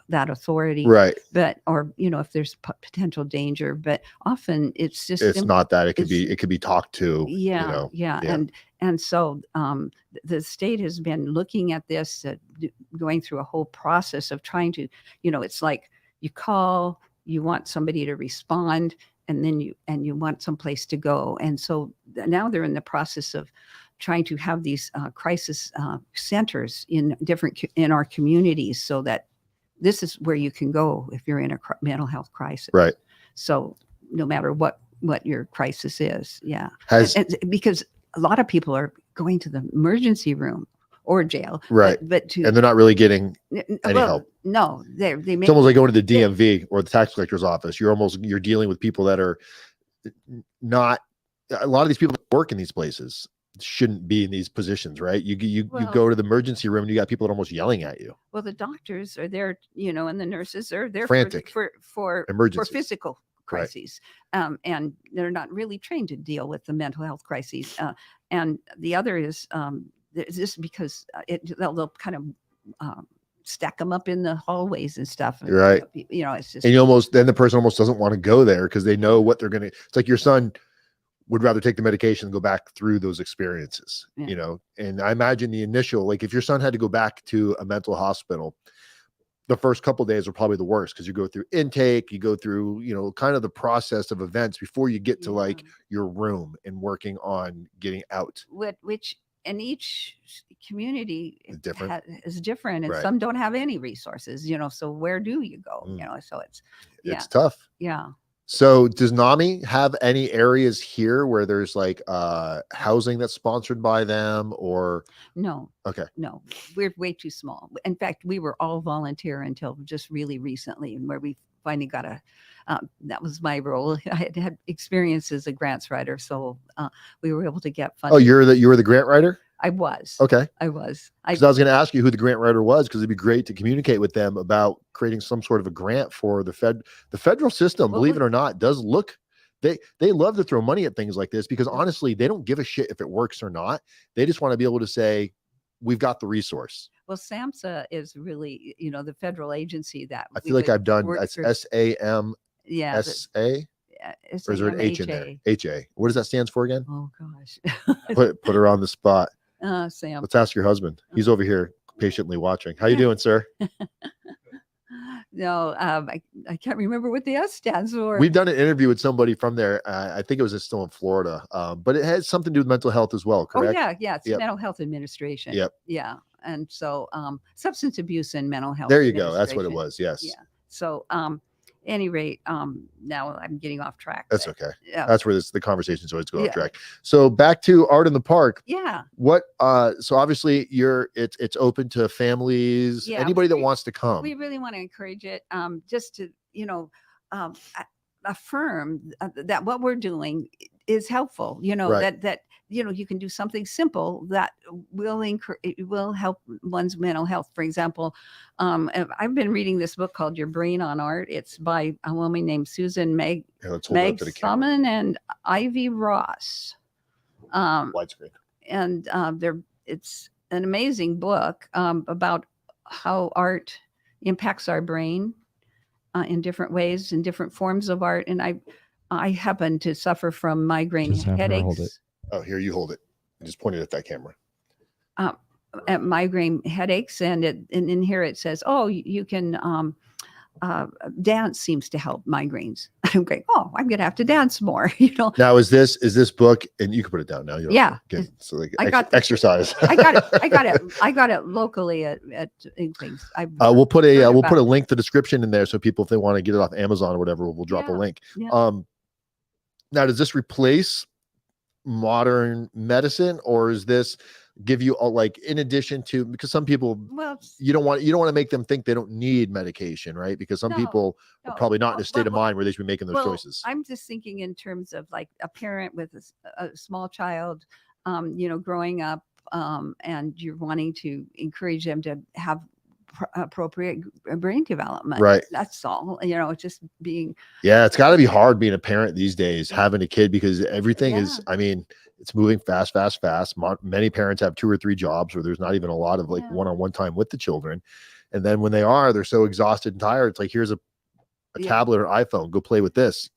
that authority, right? But if there's potential danger, but often it's not that. It could be talked to. Yeah. And so the state has been looking at this, going through a whole process of trying to, it's like you call, you want somebody to respond, and then you want someplace to go. And so now they're in the process of trying to have these crisis centers in our communities, so that this is where you can go if you're in a mental health crisis. Right. So no matter what your crisis is. Yeah. Because a lot of people are going to the emergency room or jail. Right. And they're not really getting any help. No, it's almost like going to the DMV or the tax collector's office. You're dealing with people that are not, a lot of these people that work in these places shouldn't be in these positions, right? You go to the emergency room and you got people that are almost yelling at you. Well, the doctors are there, and the nurses are there frantic for physical crises. Right. And they're not really trained to deal with the mental health crises. And the other is just because they'll kind of stack them up in the hallways and stuff. Right. It's just, and then the person almost doesn't want to go there because they know what they're going to, it's like your son would rather take the medication and go back through those experiences, and I imagine the initial, like if your son had to go back to a mental hospital, the first couple of days are probably the worst, because you go through intake, you go through, kind of the process of events before you get to like your room and working on getting out. Which in each community is different, and right. Some don't have any resources, so where do you go? So it's tough. Yeah. So does NAMI have any areas here where there's like housing that's sponsored by them, or? No. Okay. No, we're way too small. In fact, we were all volunteer until just really recently, and where we finally got that was my role. I had experience as a grants writer, so we were able to get funding. Oh, you were the grant writer? I was. Okay. I was. Because I was going to ask you who the grant writer was, because it'd be great to communicate with them about creating some sort of a grant for the federal system. Believe it or not, does look, they love to throw money at things like this, because honestly, they don't give a shit if it works or not. They just want to be able to say, we've got the resource. Well, SAMHSA is really, the federal agency that I feel like I've done. It's SAMSA. Yeah. Or is there an H in there? HA. What does that stand for again? Oh gosh. put her on the spot. Sam. Let's ask your husband. He's over here patiently watching. How you doing, sir? No, I can't remember what the S stands for. We've done an interview with somebody from there. I think it was still in Florida, but it has something to do with mental health as well, Oh correct? yeah, it's Yep. Mental Health Administration. Yep. Yeah, and so Substance Abuse and Mental Health There you go. That's what it Administration. was. Yes. Yeah. So any rate, now I'm getting off track. That's but, okay. Yeah. That's where the conversations always go off Yeah. track. So back to Art in the Park. Yeah. What so obviously it's open to families, Yeah, anybody that wants to come. We really want to encourage it, just to affirm that what we're doing is helpful. Right. That you can do something simple that will help one's mental health. For example, I've been reading this book called Your Brain on Art. It's by a woman named Susan Here, let's hold it up Meg to the camera. Summon and Ivy Ross. Widescreen. And it's an amazing book about how art impacts our brain in different ways, in different forms of art. And I happen to suffer from migraine Just have her hold it. headaches. Oh, here, you hold it. Just point it at that camera. At migraine headaches, and in here it says, "Oh, you can dance seems to help migraines." I'm going, "Oh, I'm gonna have to dance more." Now, is this book, and you can put it down now. You don't Yeah. get, so like I got exercise. I got it. I got it locally at things. We'll put a heard we'll about put a it. link to the description in there, so people, if they want to get it off Amazon or whatever, we'll drop a Yeah, link. yeah. Now, does this replace modern medicine, or is this give you like, in addition to, because some people, Well, you don't want to make them think they don't need medication, right? Because some No, people are no. probably not in a state of Well, mind where they should be making those choices. I'm just thinking in terms of like a parent with a small child, growing up, and you're wanting to encourage them to have appropriate brain development. Right. That's all. Just being. Yeah, it's got to be hard being a parent these days, having a kid, because everything is, I mean, it's moving fast. Many parents have 2 or 3 jobs where there's not even a lot of like one-on-one time with the children. And then when they are, they're so exhausted and tired. It's like, here's a tablet or iPhone, go play with this,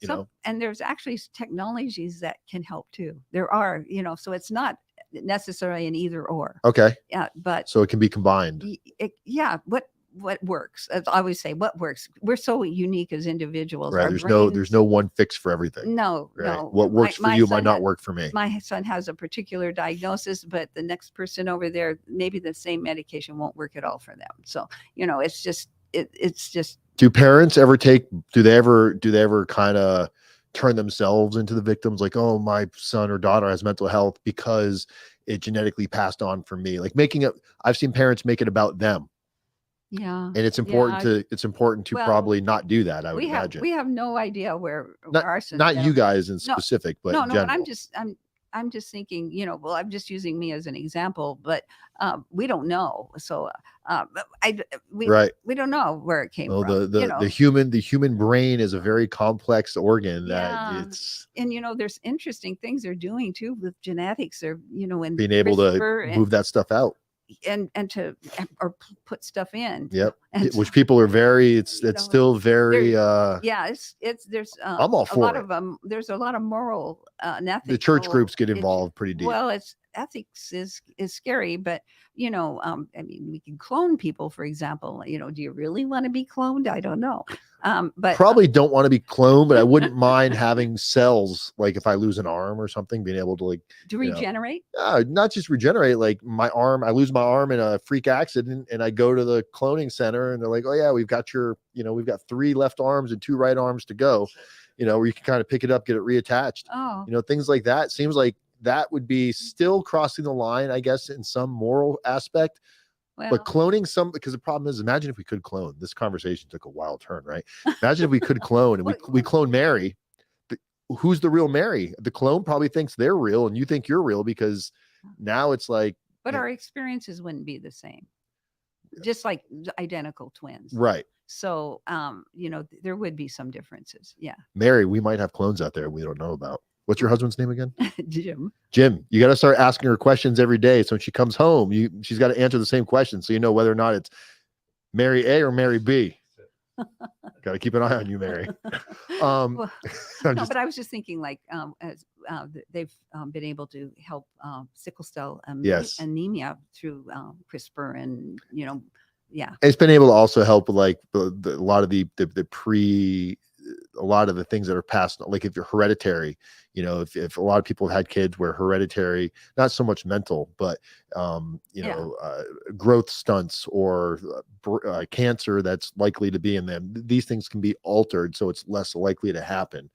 And there's actually technologies that can help too. There are, so it's not necessarily an either or. Okay. Yeah. But so it can be combined. What works? As I always say, what works? We're so unique as individuals. Right. There's no one fix for everything. No. What works for you might not work for me. My son has a particular diagnosis, but the next person over there, maybe the same medication won't work at all for them. So, it's just, do parents ever do they ever kind of turn themselves into the victims? Like, oh, my son or daughter has mental health because it genetically passed on from me. Like I've seen parents make it about them. Yeah. And it's important to probably not do that. I would imagine. We have no idea where our son, not you guys in specific, but in general. But I'm just thinking, I'm just using me as an example, but we don't know. So we don't know where it came from. The human brain is a very complex organ that there's interesting things they're doing too with genetics, or and being able to move that stuff out. And to or put stuff in. Yep. Which people are very, it's still very there's I'm all for a lot it. of them. There's a lot of moral and ethics. The church groups get involved pretty deep. Well, ethics is scary, but I mean, we can clone people, for example. Do you really want to be cloned? I don't know. But probably don't want to be cloned, but I wouldn't mind having cells, like if I lose an arm or something, being able to regenerate. Not just regenerate, like my arm, I lose my arm in a freak accident and I go to the cloning center and they're like, oh yeah, we've got 3 left arms and 2 right arms to go, where you can kind of pick it up, get it reattached. Things like that. Seems like that would be still crossing the line, I guess, in some moral aspect. But cloning because the problem is, imagine if we could clone. This conversation took a wild turn, right? Imagine if we could clone and we clone Mary. Who's the real Mary? The clone probably thinks they're real and you think you're real, because now it's like. But our experiences wouldn't be the same. Just like identical twins. Right. So, there would be some differences. Yeah. Mary, we might have clones out there we don't know about. What's your husband's name again? Jim. You got to start asking her questions every day. So when she comes home, she's got to answer the same question, so you know whether or not it's Mary A or Mary B. Got to keep an eye on you, Mary. But I was just thinking, like, as they've been able to help sickle cell anemia through CRISPR and Yeah. It's been able to also help with like a lot of a lot of the things that are passed, like if you're hereditary, if a lot of people have had kids where hereditary, not so much mental, but Yeah. growth stunts or cancer that's likely to be in them. These things can be altered so it's less likely to happen,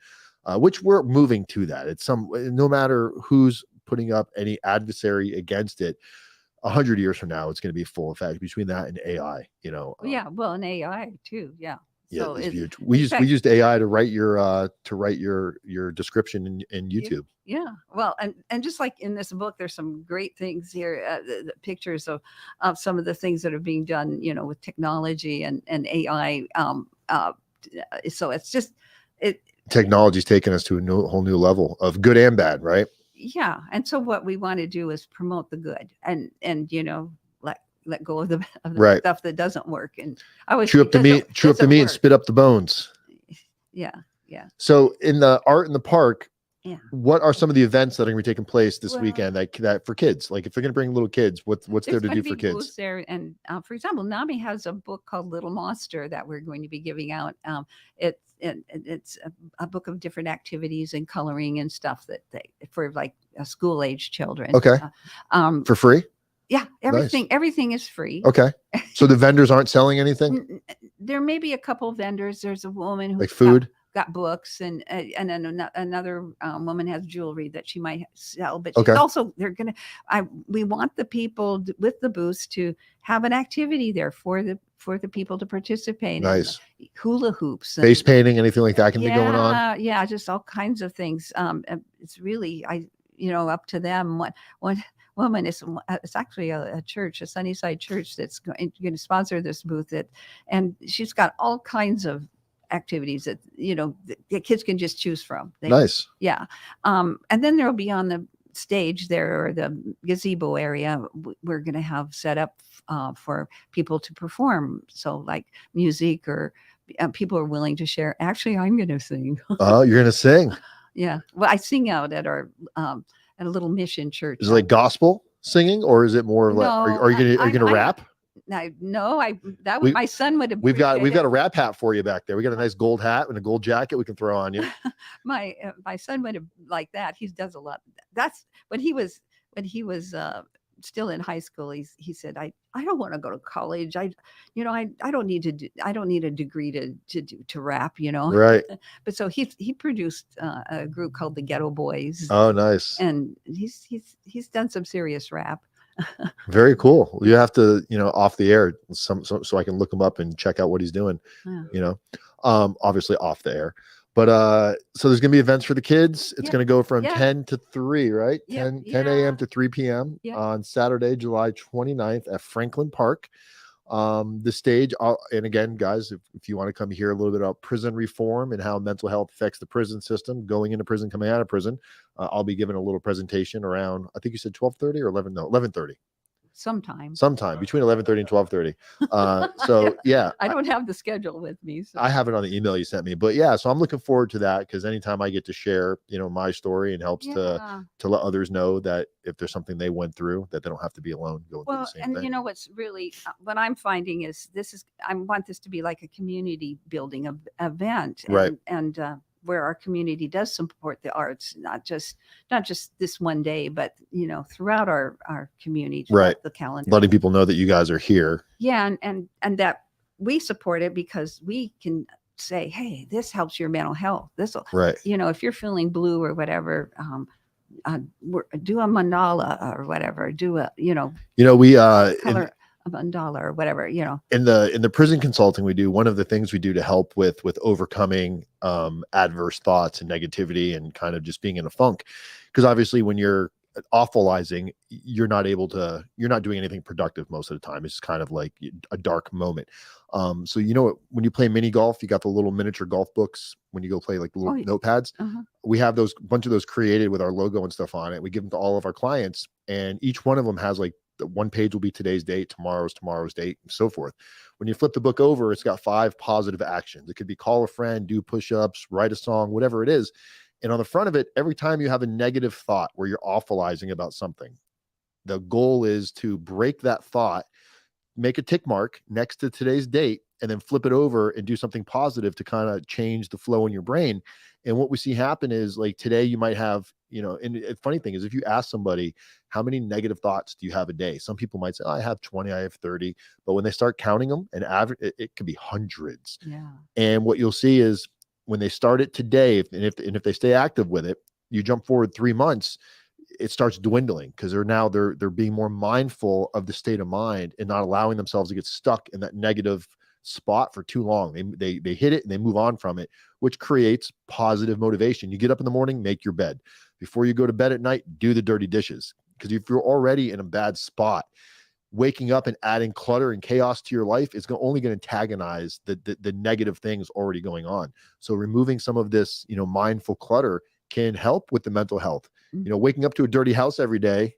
which we're moving to that. It's no matter who's putting up any adversary against it, 100 years from now, it's going to be full effect between that and AI, Yeah. Well, and AI too. Yeah. yeah, So it's it, huge. in We fact, used AI to write your description in yeah, YouTube. yeah. Well, and just like in this book, there's some great things here. The pictures of some of the things that are being done, with technology and AI. So it's just it. Technology's taken us to a whole new level of good and bad, right? Yeah, and so what we want to do is promote the good, and let go of the Right. stuff that doesn't work. And I always Chew say up the meat, and spit up the bones. Yeah, yeah, So in the art in the park, yeah. what are some of the events that are going to be taking place this Well, weekend that for kids? Like if they're going to bring little kids, what's there there's to going do to be for kids? booths there, and for example, NAMI has a book called Little Monster that we're going to be giving out. It's a book of different activities and coloring and stuff that for like school age children. Okay. For free? Yeah, Nice. everything is free. Okay. So the vendors aren't selling anything? There may be a couple vendors. There's a woman who's Like food? got books, and then another woman has jewelry that she might sell. But Okay. she's also we want the people with the booths to have an activity there for the people to participate in. Nice. Hula hoops, Face painting, anything like that can be going on? Yeah, just all kinds of things. It's really up to them. What woman is it's actually a church, a Sunnyside church, that's going to sponsor this booth, and she's got all kinds of activities that the kids can just choose from. Nice. Yeah. And then there'll be on the stage there, or the gazebo area, we're going to have set up for people to perform, so like music, or people are willing to share. Actually, I'm going to sing. Oh, you're going to sing? Yeah, well, I sing out at our at a little mission church. Is it like gospel singing, or is it more like, No, are you gonna rap? My son would have. We've got a rap hat for you back there. We got a nice gold hat and a gold jacket we can throw on you. My son would have like that. He does a lot. That's when he was still in high school. He said, I don't want to go to college. I don't need a degree to rap. Right. But so he produced a group called the Ghetto Boys. Oh, nice. And he's done some serious rap. Very cool. You have to, off the air, so I can look him up and check out what he's doing. Yeah. Obviously off the air. But so there's gonna be events for the kids. It's gonna go from 10 to 3, right? 10 a.m. to 3 p.m. on Saturday, July 29th at Franklin Park. The stage, and again, guys, if you want to come hear a little bit about prison reform and how mental health affects the prison system, going into prison, coming out of prison, I'll be giving a little presentation around, I think you said 12:30 or 11:30. Sometime between 11:30 and 12:30. So yeah, I don't have the schedule with me. So. I have it on the email you sent me, but yeah, so I'm looking forward to that, because anytime I get to share, my story, and helps to let others know that if there's something they went through, that they don't have to be alone going through the same thing. What's really what I'm finding is I want this to be like a community building event, right? And where our community does support the arts, not just this one day, but throughout our community, right? The calendar, letting people know that you guys are here. Yeah, and that we support it because we can say, hey, this helps your mental health. This will, right? If you're feeling blue or whatever, do a mandala or whatever. Do a we color a mandala or whatever. In the prison consulting we do, one of the things we do to help with overcoming adverse thoughts and negativity and kind of just being in a funk, because obviously when you're awfulizing, you're not doing anything productive most of the time. It's kind of like a dark moment. So when you play mini golf, you got the little miniature golf books when you go play, like the little notepads. We have bunch of those created with our logo and stuff on it. We give them to all of our clients, and each one of them has like one page will be today's date, tomorrow's date, and so forth. When you flip the book over, it's got 5 positive actions. It could be call a friend, do push-ups, write a song, whatever it is. And on the front of it, every time you have a negative thought where you're awfulizing about something, the goal is to break that thought make a tick mark next to today's date and then flip it over and do something positive to kind of change the flow in your brain. And what we see happen is, like, today you might have, and the funny thing is, if you ask somebody, how many negative thoughts do you have a day? Some people might say, oh, I have 20, I have 30. But when they start counting them, and average, it could be hundreds. Yeah. And what you'll see is, when they start it today, if they stay active with it, you jump forward 3 months, it starts dwindling, because they're being more mindful of the state of mind and not allowing themselves to get stuck in that negative spot for too long. They hit it and they move on from it, which creates positive motivation. You get up in the morning, make your bed. Before you go to bed at night, do the dirty dishes. Because if you're already in a bad spot, waking up and adding clutter and chaos to your life is only going to antagonize the negative things already going on. So removing some of this, mindful clutter can help with the mental health. Waking up to a dirty house every day,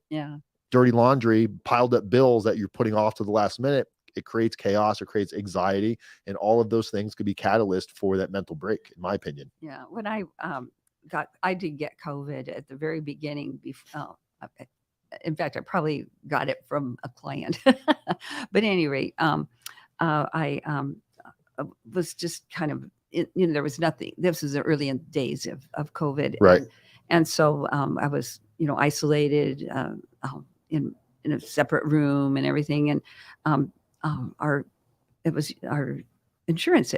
dirty laundry, piled up bills that you're putting off to the last minute, it creates chaos, it creates anxiety, and all of those things could be catalyst for that mental break, in my opinion. Yeah. When I did get COVID at the very beginning. In fact, I probably got it from a client, but at any rate, I was just kind of, there was nothing. This was the early days of COVID. Right. And so I was, isolated in a separate room and everything. And our insurance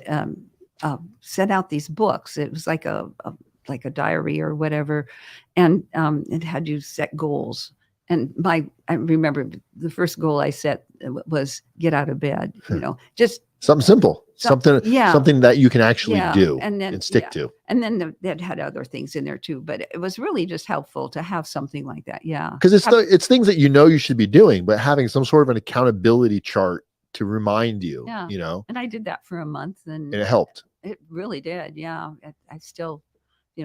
sent out these books. It was like a diary or whatever, and it had you set goals. And I remember the first goal I set was get out of bed. Just something simple, something that you can actually do and stick to. And then that had other things in there too, but it was really just helpful to have something like that. Yeah. Because it's things that you should be doing, but having some sort of an accountability chart to remind you, And I did that for a month, and it helped. It really did. Yeah. I still,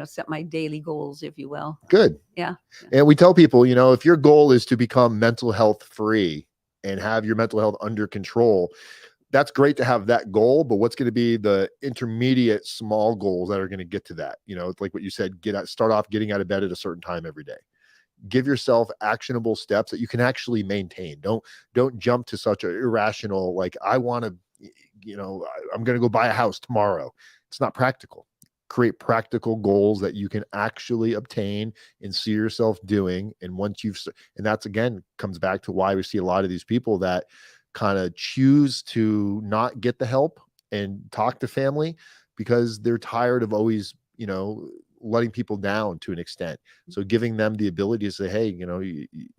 set my daily goals, if you will. Good. Yeah. And we tell people, if your goal is to become mental health free and have your mental health under control, that's great to have that goal, but what's going to be the intermediate small goals that are going to get to that? It's like what you said, start off getting out of bed at a certain time every day. Give yourself actionable steps that you can actually maintain. Don't jump to such an irrational, like, I want to, I'm going to go buy a house tomorrow. It's not practical. Create practical goals that you can actually obtain and see yourself doing. And that's, again, comes back to why we see a lot of these people that kind of choose to not get the help and talk to family, because they're tired of always, letting people down to an extent. So giving them the ability to say, hey,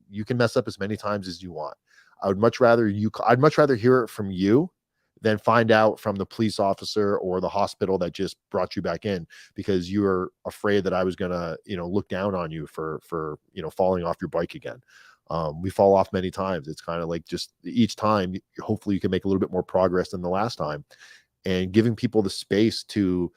you can mess up as many times as you want. I'd much rather hear it from you than find out from the police officer or the hospital that just brought you back in, because you were afraid that I was going to, look down on you for falling off your bike again. We fall off many times. It's kind of like, just each time, hopefully you can make a little bit more progress than the last time, and giving people the space to,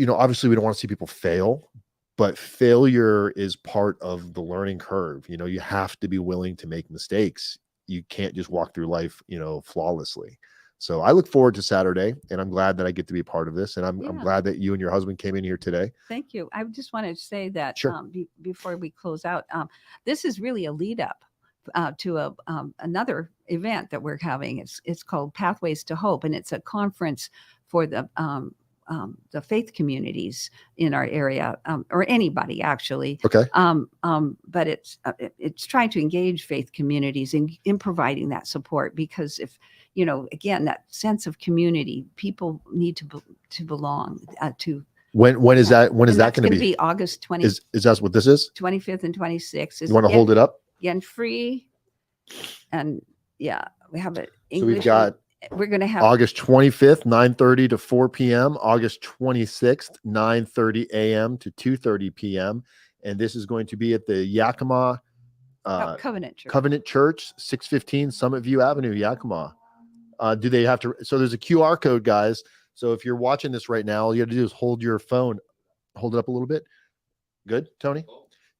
obviously we don't want to see people fail, but failure is part of the learning curve. You have to be willing to make mistakes. You can't just walk through life, flawlessly. So I look forward to Saturday, and I'm glad that I get to be a part of this. And I'm glad that you and your husband came in here today. Thank you. I just wanted to say that Sure. Before we close out, this is really a lead up to another event that we're having. It's called Pathways to Hope, and it's a conference for the faith communities in our area, or anybody actually. Okay. But it's trying to engage faith communities in providing that support, because if, again, that sense of community, people need to belong to. When is that going to be? August 20th. Is that what this is? 25th and 26th. You want to hold it up? Again, free. And we have it. So we've got, we're going to have August 25th, 9:30 to 4 p.m. August 26th, 9:30 a.m. to 2:30 p.m. And this is going to be at the Yakima Covenant Church, 615 Summit View Avenue, Yakima. Do they have to? So there's a QR code, guys. So if you're watching this right now, all you have to do is hold your phone, hold it up a little bit. Good, Tony?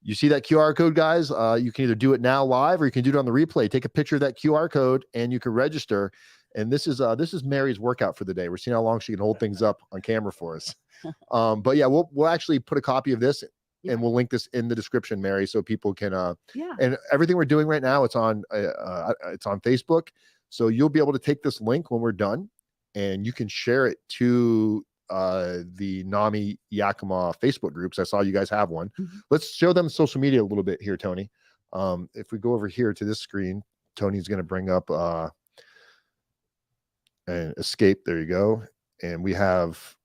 You see that QR code, guys? You can either do it now live, or you can do it on the replay. Take a picture of that QR code and you can register. And this is Mary's workout for the day. We're seeing how long she can hold things up on camera for us. But yeah, we'll actually put a copy of this Yeah. and we'll link this in the description, Mary, so people can Yeah. and everything we're doing right now, it's on Facebook. So you'll be able to take this link when we're done, and you can share it to the NAMI Yakima Facebook groups. I saw you guys have one. Let's show them social media a little bit here, Tony. If we go over here to this screen, Tony's going to bring up and escape. There you go. And we have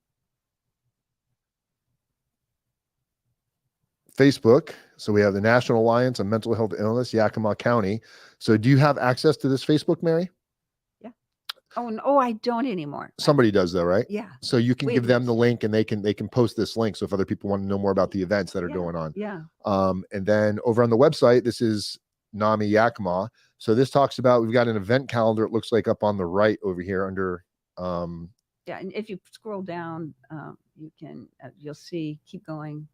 Facebook. So we have the National Alliance on Mental Health Illness, Yakima County. So do you have access to this Facebook, Mary? Yeah. Oh, no, I don't anymore. Somebody does though, right? Yeah. So you can give them the link, and they can post this link. So if other people want to know more about the events that are going on. Yeah. And then over on the website, this is NAMI Yakima. So this talks about, we've got an event calendar. It looks like up on the right over here under yeah, and if you scroll down, you can you'll see, keep going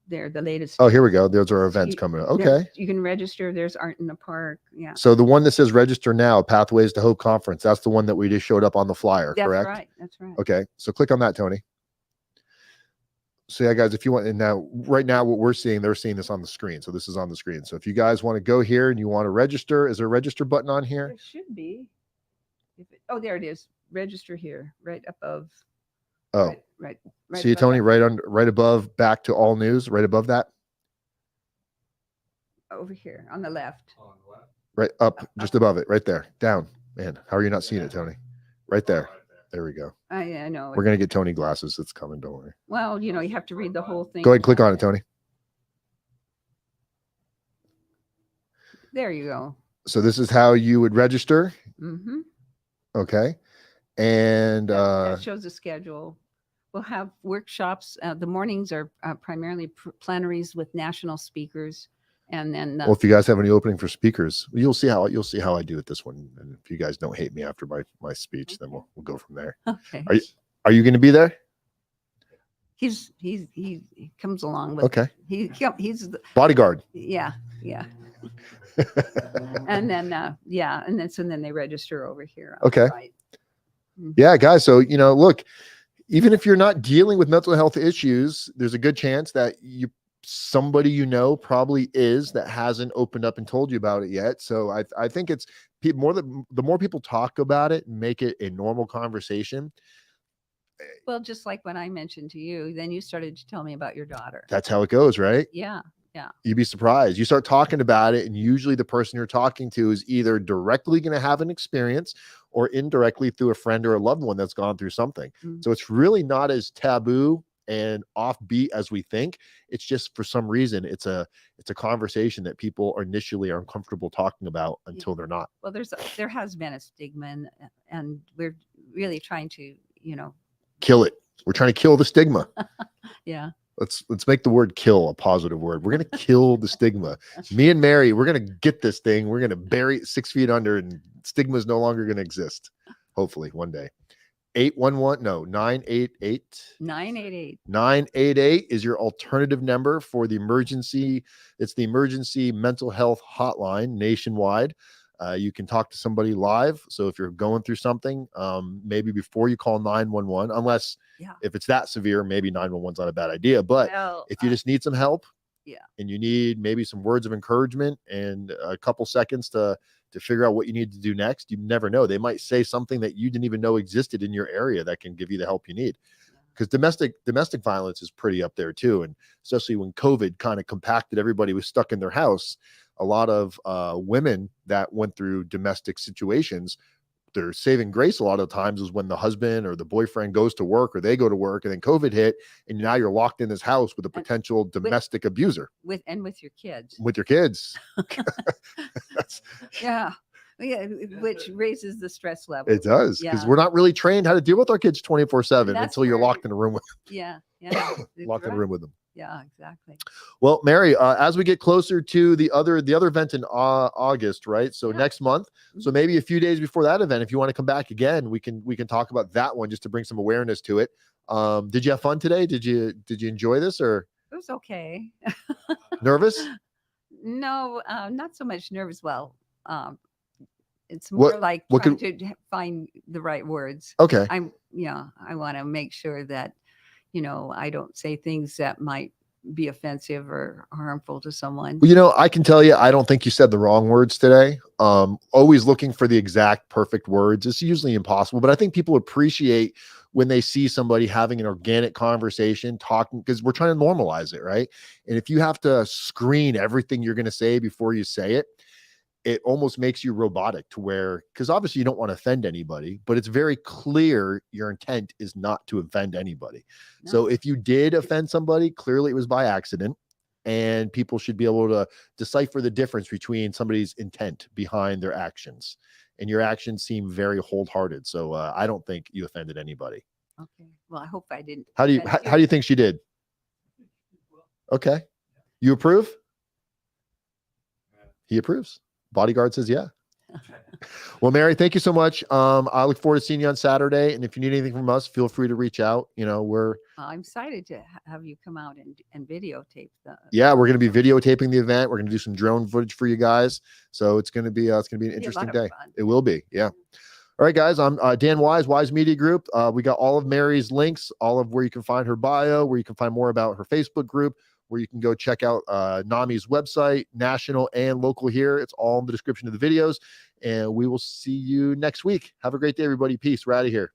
there, the latest. Oh, here we go. Those are events coming up. Okay. You can register. There's Art in the Park. Yeah. So the one that says register now, Pathways to Hope Conference, that's the one that we just showed up on the flyer, That's correct? right. That's right. Okay. So click on that, Tony. So yeah, guys, if you want, and now right now what we're seeing, they're seeing this on the screen. So this is on the screen. So if you guys want to go here and you want to register, is there a register button on here? There should be. Oh, there it is. Register here, right above. Oh, right. See, Tony, right above, back to all news, right above that. Over here on the left. Right up, just above it, right there. Down. Man, how are you not seeing it, Tony? Right there. There we go. I know. We're gonna get Tony glasses. It's coming. Don't worry. Well, you have to read the whole thing. Go ahead and click on it, Tony. There you go. So this is how you would register. Mm-hmm. Okay. And that shows the schedule. We'll have workshops. The mornings are primarily plenaries with national speakers, and then. Well, if you guys have any opening for speakers, you'll see how I do it this one. And if you guys don't hate me after my speech, then we'll go from there. Okay. Are you going to be there? He comes along with. Okay. He's the bodyguard. Yeah. And then and then they register over here. Okay. Right. Yeah, guys. So look, even if you're not dealing with mental health issues, there's a good chance that somebody probably is, that hasn't opened up and told you about it yet. So I think it's the more people talk about it and make it a normal conversation. Well, just like when I mentioned to you, then you started to tell me about your daughter. That's how it goes, right? Yeah. You'd be surprised. You start talking about it, and usually the person you're talking to is either directly going to have an experience or indirectly through a friend or a loved one that's gone through something. So it's really not as taboo and offbeat as we think. It's just, for some reason, it's a conversation that people initially are uncomfortable talking about until they're not. Well, there has been a stigma, and we're really trying to kill it. We're trying to kill the stigma. Yeah. Let's make the word kill a positive word. We're going to kill the stigma. Me and Mary, we're going to get this thing. We're going to bury it 6 feet under, and stigma is no longer going to exist. Hopefully one day. 988. 988 is your alternative number for the emergency. It's the emergency mental health hotline nationwide. You can talk to somebody live. So if you're going through something, maybe before you call 911, unless if it's that severe, maybe 911 is not a bad idea. But if you just need some help, and you need maybe some words of encouragement and a couple seconds to figure out what you need to do next, you never know. They might say something that you didn't even know existed in your area that can give you the help you need. Because domestic violence is pretty up there too, and especially when COVID kind of compacted, everybody was stuck in their house. A lot of women that went through domestic situations, their saving grace a lot of times is when the husband or the boyfriend goes to work or they go to work, and then COVID hit, and now you're locked in this house with a potential domestic abuser. With your kids. With your kids. Yeah, which raises the stress level. It does, because we're not really trained how to deal with our kids 24/7 until you're locked in a room with them. Locked in a room with them. Yeah, exactly. Well, Mary, as we get closer to the other event in August, right? So next month, so maybe a few days before that event, if you want to come back again, we can talk about that one just to bring some awareness to it. Did you have fun today? Did you enjoy this, or? It was okay. Nervous? No, not so much nervous. Well, it's more like trying to find the right words. Okay. I want to make sure that I don't say things that might be offensive or harmful to someone. Well, you know, I can tell you, I don't think you said the wrong words today. Always looking for the exact perfect words. It's usually impossible, but I think people appreciate when they see somebody having an organic conversation, talking, because we're trying to normalize it, right? And if you have to screen everything you're going to say before you say it, it almost makes you robotic to where, because obviously you don't want to offend anybody, but it's very clear your intent is not to offend anybody. No. So if you did offend somebody, clearly it was by accident, and people should be able to decipher the difference between somebody's intent behind their actions. And your actions seem very wholehearted. So I don't think you offended anybody. Okay. Well, I hope I didn't. How do you offend how do you think she did? Okay. You approve? He approves. Bodyguard says yeah. Well, Mary, thank you so much. I look forward to seeing you on Saturday. And if you need anything from us, feel free to reach out. You know, I'm excited to have you come out and videotape the. Yeah, we're going to be videotaping the event. We're going to do some drone footage for you guys. So it's going to be an interesting day. It will be. Yeah. All right, guys. I'm Dan Wise Media Group. We got all of Mary's links, all of where you can find her bio, where you can find more about her Facebook group, where you can go check out NAMI's website, national and local here. It's all in the description of the videos. And we will see you next week. Have a great day, everybody. Peace. We're out of here.